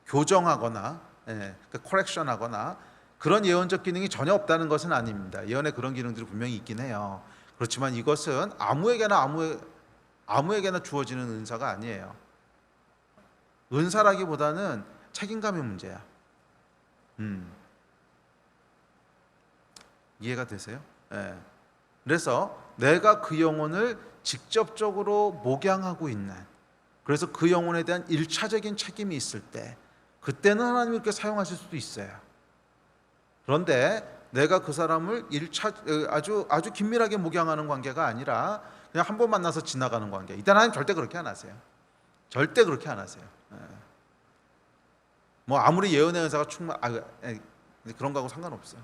교정하거나 코렉션하거나 그런 예언적 기능이 전혀 없다는 것은 아닙니다. 예언에 그런 기능들이 분명히 있긴 해요. 그렇지만 이것은 아무에게나 주어지는 은사가 아니에요. 은사라기보다는 책임감의 문제야. 이해가 되세요? 그래서 내가 그 영혼을 직접적으로 목양하고 있는, 그래서 그 영혼에 대한 일차적인 책임이 있을 때 그때는 하나님이 그렇게 사용하실 수도 있어요. 그런데 내가 그 사람을 아주 긴밀하게 목양하는 관계가 아니라 그냥 한 번 만나서 지나가는 관계, 이때는 하나님 절대 그렇게 안 하세요. 절대 그렇게 안 하세요. 뭐 아무리 예언의 은사가 그런 거하고 상관없어요.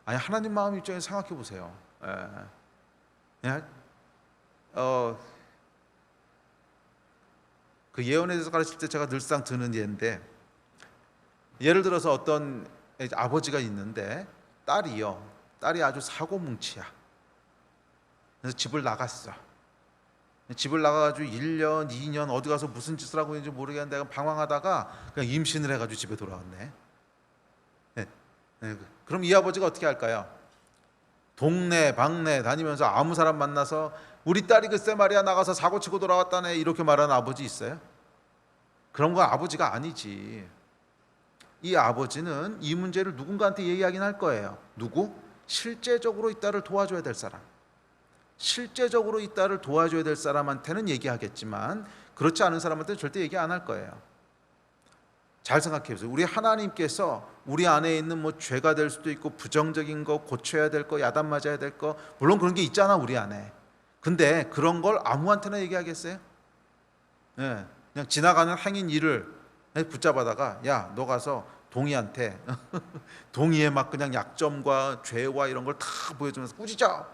아니, 하나님 마음 입장에서 생각해 보세요. 그 예언에 대해서 가르칠 때 제가 늘상 드는 예인데, 예를 들어서 어떤 아버지가 있는데 딸이 아주 사고뭉치야. 그래서 집을 나갔어. 집을 나가가지고 1년, 2년 어디 가서 무슨 짓을 하고 있는지 모르겠는데 방황하다가 그냥 임신을 해가지고 집에 돌아왔네. 그럼 이 아버지가 어떻게 할까요? 동네 방네 다니면서 아무 사람 만나서 우리 딸이 글쎄 말이야 나가서 사고 치고 돌아왔다네 이렇게 말하는 아버지 있어요? 그런 건 아버지가 아니지. 이 아버지는 이 문제를 누군가한테 얘기하긴 할 거예요. 누구? 실제적으로 이 딸을 도와줘야 될 사람. 실제적으로 이 딸을 도와줘야 될 사람한테는 얘기하겠지만 그렇지 않은 사람한테는 절대 얘기 안 할 거예요. 잘 생각해 보세요. 우리 하나님께서 우리 안에 있는 뭐 죄가 될 수도 있고 부정적인 거, 고쳐야 될 거, 야단 맞아야 될 거, 물론 그런 게 있잖아 우리 안에. 근데 그런 걸 아무한테나 얘기하겠어요? 그냥 지나가는 행인 일을 붙잡아다가 야, 너 가서 동이한테 동이의 막 그냥 약점과 죄와 이런 걸 다 보여주면서 꾸짖어.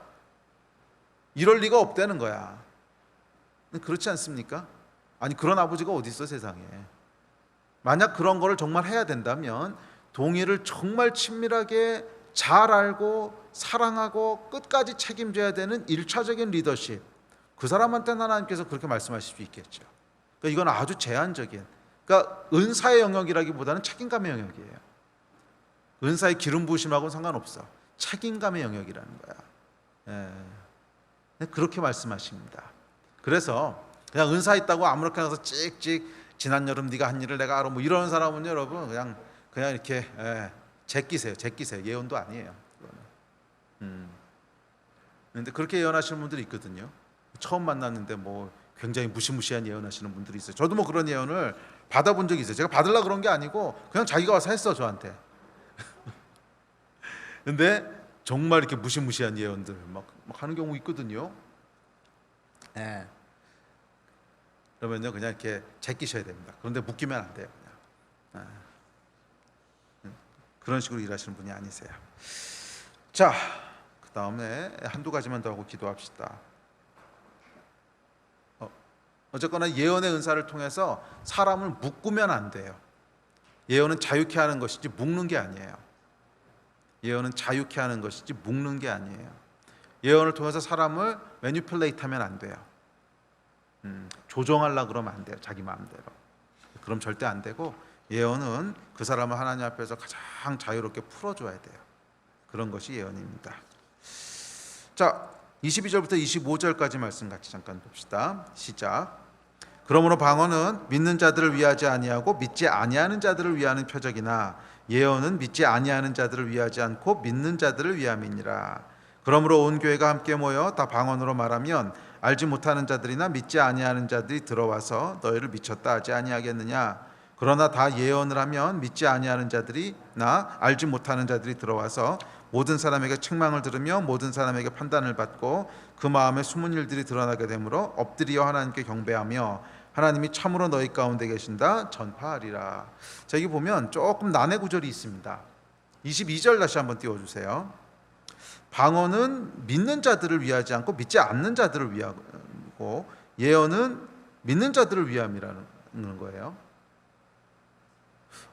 이럴 리가 없다는 거야. 그렇지 않습니까? 아니, 그런 아버지가 어디 있어 세상에. 만약 그런 거를 정말 해야 된다면 동의를 정말 친밀하게 잘 알고 사랑하고 끝까지 책임져야 되는 일차적인 리더십, 그 사람한테는 하나님께서 그렇게 말씀하실 수 있겠죠. 그러니까 이건 아주 제한적인, 그러니까 은사의 영역이라기보다는 책임감의 영역이에요. 은사의 기름 부으심하고는 상관없어. 책임감의 영역이라는 거야. 그렇게 말씀하십니다. 그래서 그냥 은사 있다고 아무렇게나 가서 찍찍 지난 여름 네가 한 일을 내가 알아 뭐 이러는 사람은 여러분 그냥 이렇게 제끼세요. 예언도 아니에요. 그런데 그렇게 예언하시는 분들이 있거든요. 처음 만났는데 뭐 굉장히 무시무시한 예언하시는 분들이 있어요. 저도 뭐 그런 예언을 받아본 적이 있어요. 제가 받으려고 그런 게 아니고 그냥 자기가 와서 했어 저한테. 근데 정말 이렇게 무시무시한 예언들 막 하는 경우 있거든요. 그러면요 그냥 이렇게 제끼셔야 됩니다. 그런데 묶이면 안 돼요. 그냥. 그런 식으로 일하시는 분이 아니세요. 자, 그 다음에 한두 가지만 더 하고 기도합시다. 어쨌거나 예언의 은사를 통해서 사람을 묶으면 안 돼요. 예언은 자유케 하는 것이지 묶는 게 아니에요. 예언은 자유케 하는 것이지 묶는 게 아니에요. 예언을 통해서 사람을 매니플레이트 하면 안 돼요. 조종하려고 그러면 안 돼요. 자기 마음대로. 그럼 절대 안 되고 예언은 그 사람을 하나님 앞에서 가장 자유롭게 풀어줘야 돼요. 그런 것이 예언입니다. 자, 22절부터 25절까지 말씀 같이 잠깐 봅시다. 시작. 그러므로 방언은 믿는 자들을 위하지 아니하고 믿지 아니하는 자들을 위하는 표적이나 예언은 믿지 아니하는 자들을 위하지 않고 믿는 자들을 위함이니라. 그러므로 온 교회가 함께 모여 다 방언으로 말하면 알지 못하는 자들이나 믿지 아니하는 자들이 들어와서 너희를 미쳤다 하지 아니하겠느냐. 그러나 다 예언을 하면 믿지 아니하는 자들이나 알지 못하는 자들이 들어와서 모든 사람에게 책망을 들으며 모든 사람에게 판단을 받고 그 마음에 숨은 일들이 드러나게 되므로 엎드리어 하나님께 경배하며 하나님이 참으로 너희 가운데 계신다 전파하리라. 자, 여기 보면 조금 난해 구절이 있습니다. 22절 다시 한번 띄워주세요. 방언은 믿는 자들을 위하지 않고 믿지 않는 자들을 위하고 예언은 믿는 자들을 위함이라는 거예요.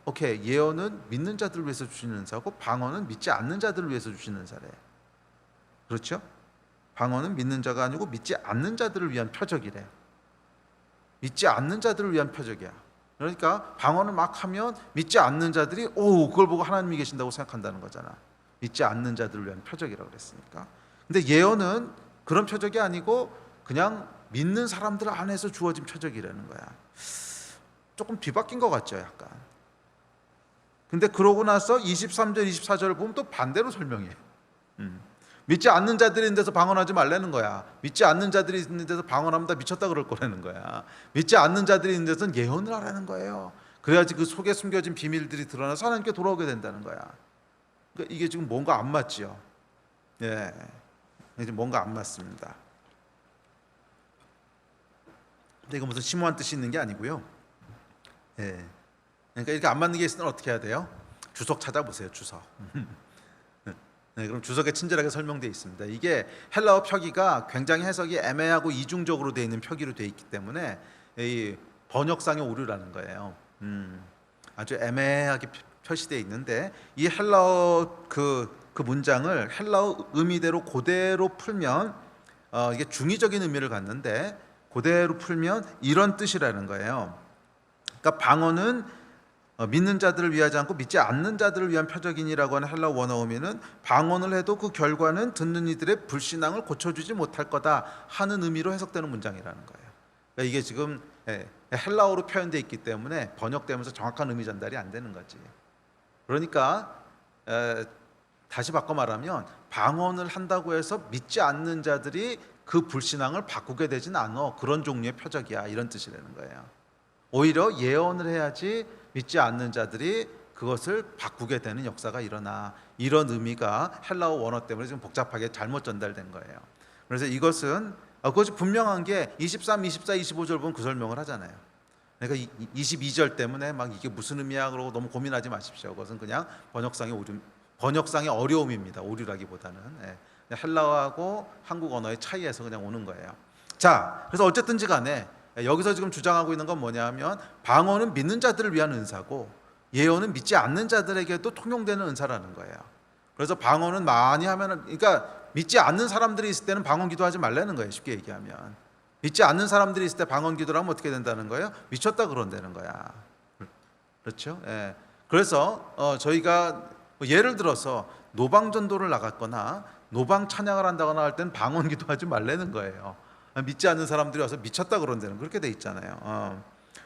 오케이, 예언은 믿는 자들을 위해서 주시는 은사고 방언은 믿지 않는 자들을 위해서 주시는 은사래요. 그렇죠? 방언은 믿는 자가 아니고 믿지 않는 자들을 위한 표적이래요. 믿지 않는 자들을 위한 표적이야. 그러니까 방언을 막 하면 믿지 않는 자들이 그걸 보고 하나님이 계신다고 생각한다는 거잖아. 믿지 않는 자들을 위한 표적이라고 그랬으니까. 근데 예언은 그런 표적이 아니고 그냥 믿는 사람들 안에서 주어진 표적이라는 거야. 조금 뒤바뀐 것 같죠, 약간. 근데 그러고 나서 23절, 24절을 보면 또 반대로 설명해. 믿지 않는 자들이 있는 데서 방언하지 말라는 거야. 믿지 않는 자들이 있는 데서 방언하면 다 미쳤다 그럴 거라는 거야. 믿지 않는 자들이 있는 데서는 예언을 하라는 거예요. 그래야지 그 속에 숨겨진 비밀들이 드러나서 하나님께 돌아오게 된다는 거야. 그러니까 이게 지금 뭔가 안 맞지요. 예, 이제 뭔가 안 맞습니다. 근데 이거 무슨 심오한 뜻이 있는 게 아니고요. 예, 그러니까 이렇게 안 맞는 게 있으면 어떻게 해야 돼요? 주석 찾아보세요. 주석. 네, 그럼 주석에 친절하게 설명되어 있습니다. 이게 헬라어 표기가 굉장히 해석이 애매하고 이중적으로 되어 있는 표기로 되어 있기 때문에 이 번역상의 오류라는 거예요. 아주 애매하게 표시되어 있는데 이 헬라어 그 문장을 헬라어 의미대로 그대로 풀면 이게 중의적인 의미를 갖는데 그대로 풀면 이런 뜻이라는 거예요. 그러니까 방언은 믿는 자들을 위하지 않고 믿지 않는 자들을 위한 표적이니라고 하는 헬라어 원어 의미는 방언을 해도 그 결과는 듣는 이들의 불신앙을 고쳐주지 못할 거다 하는 의미로 해석되는 문장이라는 거예요. 그러니까 이게 지금 헬라어로 표현되어 있기 때문에 번역되면서 정확한 의미 전달이 안 되는 거지. 그러니까 다시 바꿔 말하면 방언을 한다고 해서 믿지 않는 자들이 그 불신앙을 바꾸게 되진 않아. 그런 종류의 표적이야, 이런 뜻이라는 거예요. 오히려 예언을 해야지 믿지 않는 자들이 그것을 바꾸게 되는 역사가 일어나. 이런 의미가 헬라어 원어 때문에 지금 복잡하게 잘못 전달된 거예요. 그래서 이것은 그것이 분명한 게 23, 24, 25절 보면 그 설명을 하잖아요. 그러니까 22절 때문에 막 이게 무슨 의미야 그러고 너무 고민하지 마십시오. 그것은 그냥 번역상의 어려움입니다. 오류라기보다는 헬라어하고 한국 언어의 차이에서 그냥 오는 거예요. 자, 그래서 어쨌든지 간에 여기서 지금 주장하고 있는 건 뭐냐면 방언은 믿는 자들을 위한 은사고 예언은 믿지 않는 자들에게도 통용되는 은사라는 거예요. 그래서 방언은 많이 하면은, 그러니까 믿지 않는 사람들이 있을 때는 방언 기도하지 말라는 거예요. 쉽게 얘기하면 믿지 않는 사람들이 있을 때 방언 기도를 하면 어떻게 된다는 거예요? 미쳤다 그런다는 거야. 그렇죠? 예. 그래서 저희가 예를 들어서 노방 전도를 나갔거나 노방 찬양을 한다거나 할 때는 방언 기도하지 말라는 거예요. 믿지 않는 사람들이 와서 미쳤다 그런다는, 그렇게 돼 있잖아요.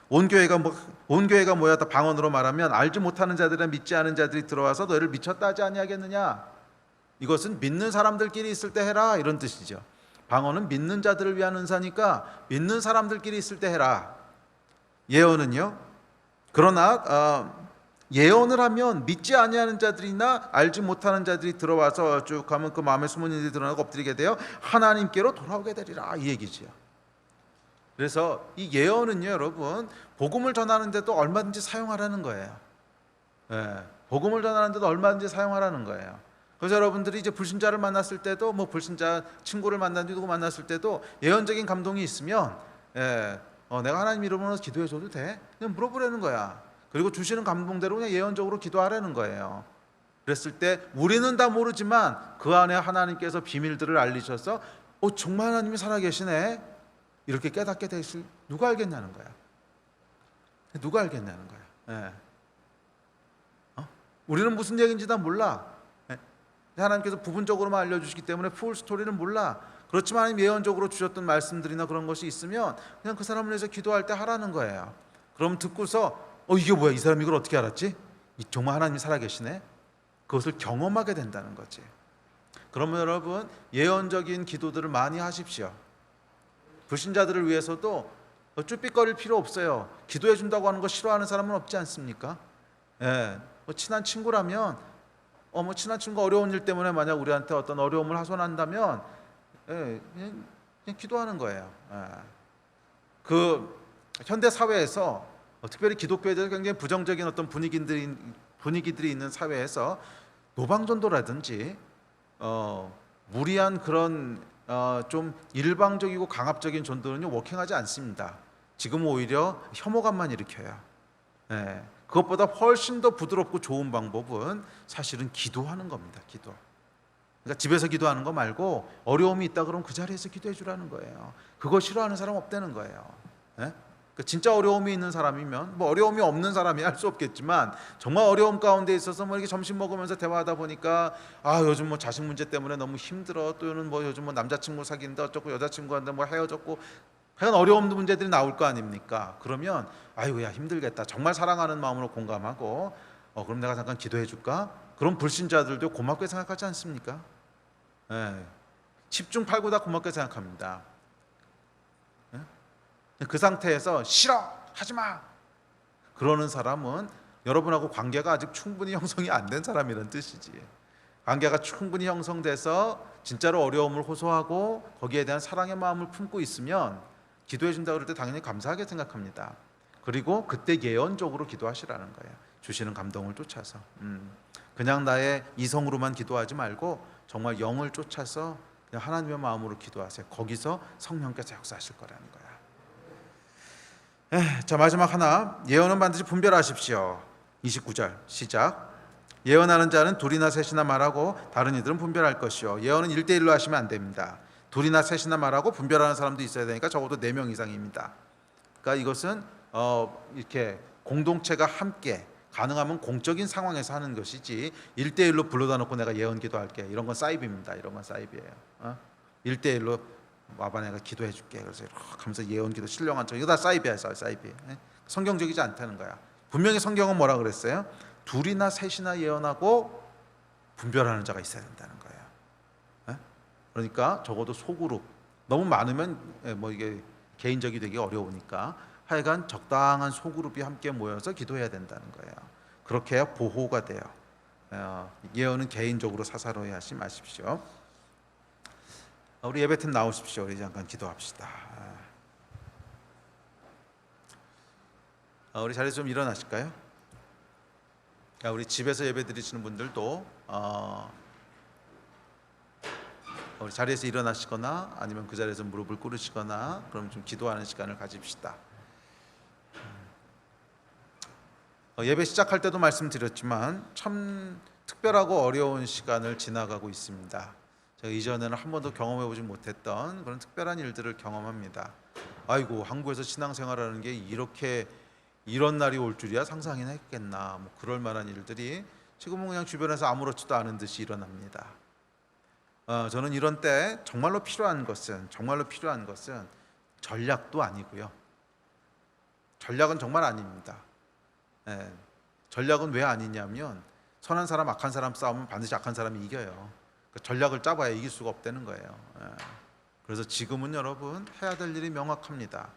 온 교회가 모였다 방언으로 말하면 알지 못하는 자들이나 믿지 않은 자들이 들어와서 너희를 미쳤다 하지 아니하겠느냐. 이것은 믿는 사람들끼리 있을 때 해라, 이런 뜻이죠. 방언은 믿는 자들을 위한 은사니까 믿는 사람들끼리 있을 때 해라. 예언은요, 그러나 예언을 하면 믿지 아니하는 자들이나 알지 못하는 자들이 들어와서 쭉 가면 그 마음에 숨은 일이 드러나고 엎드리게 되어 하나님께로 돌아오게 되리라, 이 얘기지요. 그래서 이 예언은요, 여러분, 복음을 전하는 데도 얼마든지 사용하라는 거예요. 복음을 전하는 데도 얼마든지 사용하라는 거예요. 그래서 여러분들이 이제 불신자를 만났을 때도, 뭐 불신자 친구를 만나도 만났을 때도 예언적인 감동이 있으면 내가 하나님 이름으로 기도해 줘도 돼? 그냥 물어보라는 거야. 그리고 주시는 감동대로 그냥 예언적으로 기도하라는 거예요. 그랬을 때 우리는 다 모르지만 그 안에 하나님께서 비밀들을 알리셔서 정말 하나님이 살아계시네, 이렇게 깨닫게 되실, 누가 알겠냐는 거야. 누가 알겠냐는 거야. 우리는 무슨 얘기인지 다 몰라. 하나님께서 부분적으로만 알려주시기 때문에 풀 스토리는 몰라. 그렇지만 하나님 예언적으로 주셨던 말씀들이나 그런 것이 있으면 그냥 그 사람을 위해서 기도할 때 하라는 거예요. 그럼 듣고서 이게 뭐야, 이 사람이 이걸 어떻게 알았지? 정말 하나님이 살아계시네. 그것을 경험하게 된다는 거지. 그러면 여러분, 예언적인 기도들을 많이 하십시오. 불신자들을 위해서도 쭈삣거릴 필요 없어요. 기도해 준다고 하는 거 싫어하는 사람은 없지 않습니까? 친한 친구라면 친한 친구 어려운 일 때문에 만약 우리한테 어떤 어려움을 하소연한다면 그냥 기도하는 거예요. 그 현대 사회에서 특별히 기독교에서 굉장히 부정적인 어떤 분위기들이 있는 사회에서 노방전도라든지 무리한 그런 좀 일방적이고 강압적인 전도는요, 워킹하지 않습니다. 지금 오히려 혐오감만 일으켜요. 그것보다 훨씬 더 부드럽고 좋은 방법은 사실은 기도하는 겁니다. 기도. 그러니까 집에서 기도하는 거 말고 어려움이 있다 그러면 그 자리에서 기도해 주라는 거예요. 그거 싫어하는 사람 없다는 거예요. 진짜 어려움이 있는 사람이면 뭐 어려움이 없는 사람이 할 수 없겠지만 정말 어려움 가운데 있어서 뭐 이렇게 점심 먹으면서 대화하다 보니까 요즘 뭐 자식 문제 때문에 너무 힘들어, 또는 뭐 요즘 뭐 남자친구 사귀는데 어쩌고 여자친구한테 뭐 헤어졌고, 하여간 어려운 문제들이 나올 거 아닙니까? 그러면 아이고야 힘들겠다, 정말 사랑하는 마음으로 공감하고 그럼 내가 잠깐 기도해 줄까? 그럼 불신자들도 고맙게 생각하지 않습니까? 예. 10중 8구 다 고맙게 생각합니다. 그 상태에서 싫어, 하지마 그러는 사람은 여러분하고 관계가 아직 충분히 형성이 안 된 사람이란 뜻이지. 관계가 충분히 형성돼서 진짜로 어려움을 호소하고 거기에 대한 사랑의 마음을 품고 있으면 기도해 준다 그럴 때 당연히 감사하게 생각합니다. 그리고 그때 예언적으로 기도하시라는 거예요. 주시는 감동을 쫓아서. 그냥 나의 이성으로만 기도하지 말고 정말 영을 쫓아서 그냥 하나님의 마음으로 기도하세요. 거기서 성령께서 역사하실 거라는 거야. 자, 마지막 하나, 예언은 반드시 분별하십시오. 29절 시작. 예언하는 자는 둘이나 셋이나 말하고 다른 이들은 분별할 것이요. 예언은 1대1로 하시면 안 됩니다. 둘이나 셋이나 말하고 분별하는 사람도 있어야 되니까 적어도 4명 이상입니다. 그러니까 이것은 이렇게 공동체가 함께, 가능하면 공적인 상황에서 하는 것이지 1대1로 불러다 놓고 내가 예언 기도할게, 이런 건 사이비입니다. 이런 건 사이비예요. 1대1로 와봐 내가 기도해 줄게, 그래서 이렇게 하면서 예언 기도 신령한 척, 이거 다 사이비야, 사이비. 성경적이지 않다는 거야. 분명히 성경은 뭐라 그랬어요? 둘이나 셋이나 예언하고 분별하는 자가 있어야 된다는 거예요. 그러니까 적어도 소그룹, 너무 많으면 뭐 이게 개인적이 되기 어려우니까 하여간 적당한 소그룹이 함께 모여서 기도해야 된다는 거예요. 그렇게 해야 보호가 돼요. 예언은 개인적으로 사사로이 하지 마십시오. 우리 예배팀 나오십시오. 우리 잠깐 기도합시다. 우리 자리에서 좀 일어나실까요? 우리 집에서 예배 드리시는 분들도 우리 자리에서 일어나시거나 아니면 그 자리에서 무릎을 꿇으시거나 그럼 좀 기도하는 시간을 가집시다. 예배 시작할 때도 말씀드렸지만 참 특별하고 어려운 시간을 지나가고 있습니다. 제가 이전에는 한 번도 경험해보지 못했던 그런 특별한 일들을 경험합니다. 아이고, 한국에서 신앙생활하는 게 이런 날이 올 줄이야 상상이나 했겠나, 뭐 그럴 만한 일들이 지금은 그냥 주변에서 아무렇지도 않은 듯이 일어납니다. 저는 이런 때 정말로 필요한 것은 전략도 아니고요. 전략은 정말 아닙니다. 전략은 왜 아니냐면 선한 사람 악한 사람 싸우면 반드시 악한 사람이 이겨요. 전략을 짜봐야 이길 수가 없다는 거예요. 그래서 지금은 여러분 해야 될 일이 명확합니다.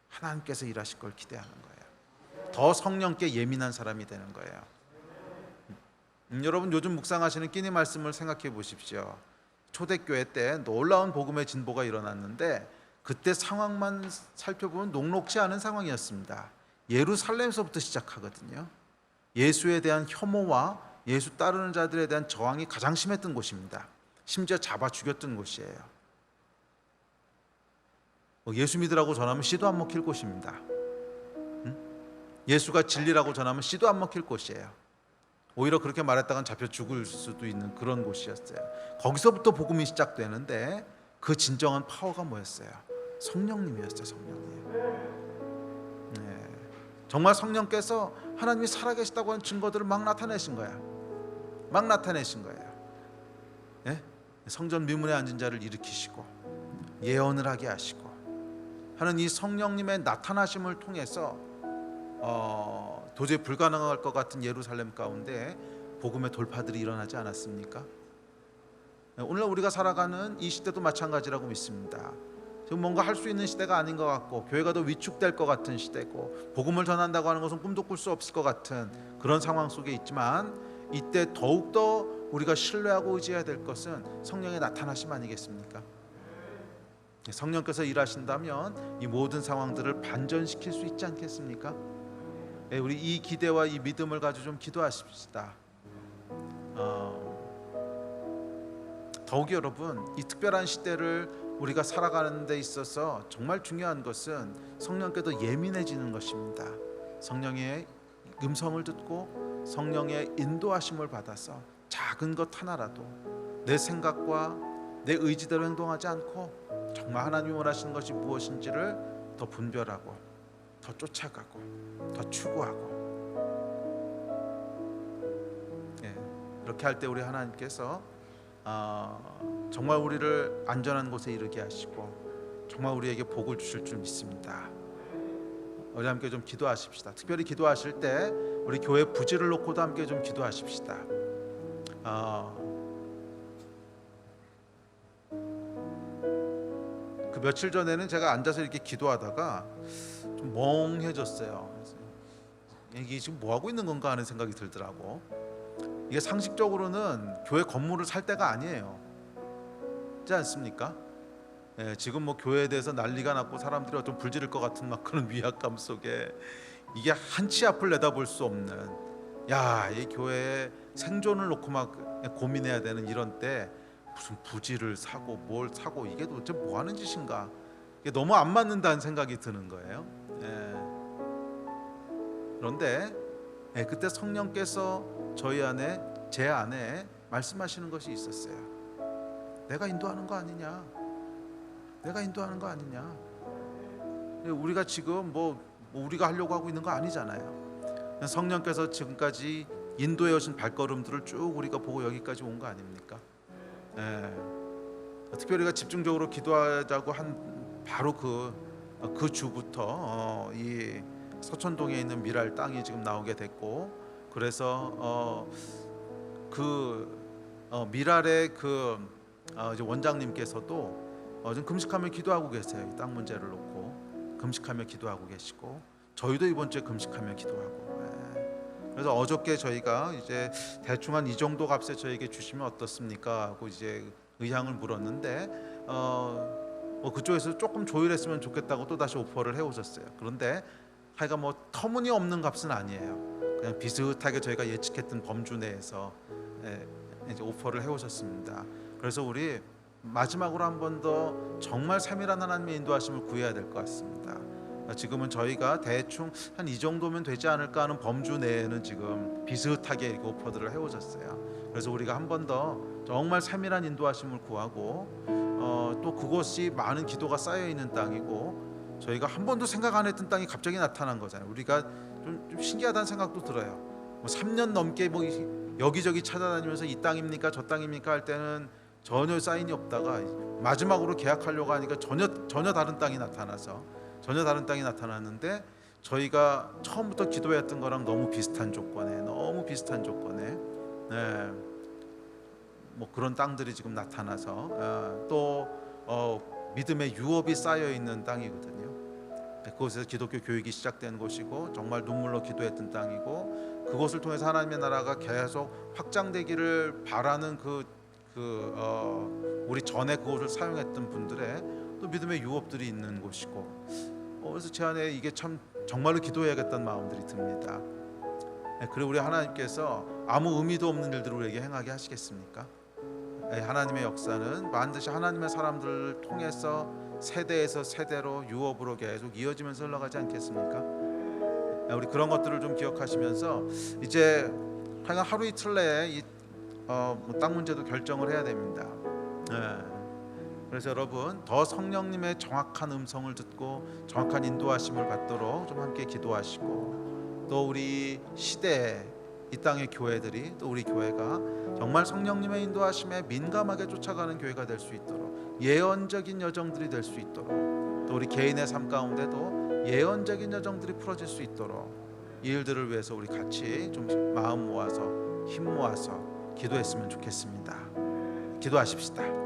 하나님께서 일하실 걸 기대하는 거예요. 더 성령께 예민한 사람이 되는 거예요. 여러분 요즘 묵상하시는 끼니 말씀을 생각해 보십시오. 초대교회 때 놀라운 복음의 진보가 일어났는데 그때 상황만 살펴보면 녹록지 않은 상황이었습니다. 예루살렘에서부터 시작하거든요. 예수에 대한 혐오와 예수 따르는 자들에 대한 저항이 가장 심했던 곳입니다. 심지어 잡아 죽였던 곳이에요. 예수 믿으라고 전하면 씨도 안 먹힐 곳입니다. 예수가 진리라고 전하면 씨도 안 먹힐 곳이에요. 오히려 그렇게 말했다간 잡혀 죽을 수도 있는 그런 곳이었어요. 거기서부터 복음이 시작되는데 그 진정한 파워가 뭐였어요? 성령님이었어요. 성령님. 정말 성령께서 하나님이 살아계시다고 하는 증거들을 막 나타내신 거야. 성전 미문에 앉은 자를 일으키시고 예언을 하게 하시고 하는 이 성령님의 나타나심을 통해서 도저히 불가능할 것 같은 예루살렘 가운데 복음의 돌파들이 일어나지 않았습니까? 오늘 우리가 살아가는 이 시대도 마찬가지라고 믿습니다. 지금 뭔가 할 수 있는 시대가 아닌 것 같고 교회가 더 위축될 것 같은 시대고 복음을 전한다고 하는 것은 꿈도 꿀 수 없을 것 같은 그런 상황 속에 있지만 이때 더욱더 우리가 신뢰하고 의지해야 될 것은 성령의 나타나심 아니겠습니까? 성령께서 일하신다면 이 모든 상황들을 반전시킬 수 있지 않겠습니까? 우리 이 기대와 이 믿음을 가지고 좀 기도하십시다. 더욱이 여러분 이 특별한 시대를 우리가 살아가는 데 있어서 정말 중요한 것은 성령께도 예민해지는 것입니다. 성령의 음성을 듣고 성령의 인도하심을 받아서 작은 것 하나라도 내 생각과 내 의지대로 행동하지 않고 정말 하나님이 원하시는 것이 무엇인지를 더 분별하고 더 쫓아가고 더 추구하고, 이렇게 할 때 우리 하나님께서 정말 우리를 안전한 곳에 이르게 하시고 정말 우리에게 복을 주실 줄 믿습니다. 우리 함께 좀 기도하십시다. 특별히 기도하실 때 우리 교회 부지를 놓고도 함께 좀 기도하십시다. 그 며칠 전에는 제가 앉아서 이렇게 기도하다가 좀 멍해졌어요. 그래서 이게 지금 뭐 하고 있는 건가 하는 생각이 들더라고. 이게 상식적으로는 교회 건물을 살 때가 아니에요. 그렇지 않습니까? 지금 뭐 교회에 대해서 난리가 났고 사람들이 어떤 불지를 것 같은 막 그런 위압감 속에 이게 한치 앞을 내다볼 수 없는, 이 교회의 생존을 놓고 막 고민해야 되는 이런 때 무슨 부지를 사고 뭘 사고 이게 도대체 뭐 하는 짓인가, 이게 너무 안 맞는다는 생각이 드는 거예요. 그런데 그때 성령께서 제 안에 말씀하시는 것이 있었어요. 내가 인도하는 거 아니냐, 내가 인도하는 거 아니냐. 우리가 지금 뭐 우리가 하려고 하고 있는 거 아니잖아요. 성령께서 지금까지 인도해 오신 발걸음들을 쭉 우리가 보고 여기까지 온 거 아닙니까? 특별히 우리가 집중적으로 기도하자고 한 바로 그 주부터 이 서천동에 있는 미랄 땅이 지금 나오게 됐고, 그래서 미랄의 이제 원장님께서도 좀 금식하며 기도하고 계세요. 이 땅 문제를 놓고 금식하며 기도하고 계시고, 저희도 이번 주에 금식하며 기도하고. 그래서 어저께 저희가 이제 대충 한 이 정도 값에 저에게 주시면 어떻습니까 하고 이제 의향을 물었는데 뭐 그쪽에서 조금 조율했으면 좋겠다고 또 다시 오퍼를 해오셨어요. 그런데 하여간 뭐 터무니없는 값은 아니에요. 그냥 비슷하게 저희가 예측했던 범주 내에서 이제 오퍼를 해오셨습니다. 그래서 우리 마지막으로 한 번 더 정말 세밀한 하나님의 인도하심을 구해야 될 것 같습니다. 지금은 저희가 대충 한 이 정도면 되지 않을까 하는 범주 내에는 지금 비슷하게 오퍼들을 해오셨어요. 그래서 우리가 한 번 더 정말 세밀한 인도하심을 구하고 또 그곳이 많은 기도가 쌓여 있는 땅이고 저희가 한 번도 생각 안 했던 땅이 갑자기 나타난 거잖아요. 우리가 좀 신기하다는 생각도 들어요. 뭐 3년 넘게 뭐 여기저기 찾아다니면서 이 땅입니까 저 땅입니까 할 때는 전혀 사인이 없다가 마지막으로 계약하려고 하니까 전혀 다른 땅이 나타났는데 저희가 처음부터 기도했던 거랑 너무 비슷한 조건에 뭐 그런 땅들이 지금 나타나서 또 믿음의 유업이 쌓여 있는 땅이거든요. 그곳에서 기독교 교육이 시작된 곳이고 정말 눈물로 기도했던 땅이고 그곳을 통해서 하나님의 나라가 계속 확장되기를 바라는 우리 전에 그곳을 사용했던 분들의 또 믿음의 유업들이 있는 곳이고 그래서 제 안에 이게 참 정말로 기도해야겠다는 마음들이 듭니다. 그리고 우리 하나님께서 아무 의미도 없는 일들을 우리에게 행하게 하시겠습니까? 하나님의 역사는 반드시 하나님의 사람들을 통해서 세대에서 세대로 유업으로 계속 이어지면서 흘러가지 않겠습니까? 우리 그런 것들을 좀 기억하시면서 이제 하루 이틀 내에 이 땅 문제도 결정을 해야 됩니다. 그래서 여러분 더 성령님의 정확한 음성을 듣고 정확한 인도하심을 받도록 좀 함께 기도하시고 또 우리 시대에 이 땅의 교회들이 또 우리 교회가 정말 성령님의 인도하심에 민감하게 쫓아가는 교회가 될 수 있도록 예언적인 여정들이 될 수 있도록 또 우리 개인의 삶 가운데도 예언적인 여정들이 풀어질 수 있도록 이 일들을 위해서 우리 같이 좀 마음 모아서 힘 모아서 기도했으면 좋겠습니다. 기도하십시다.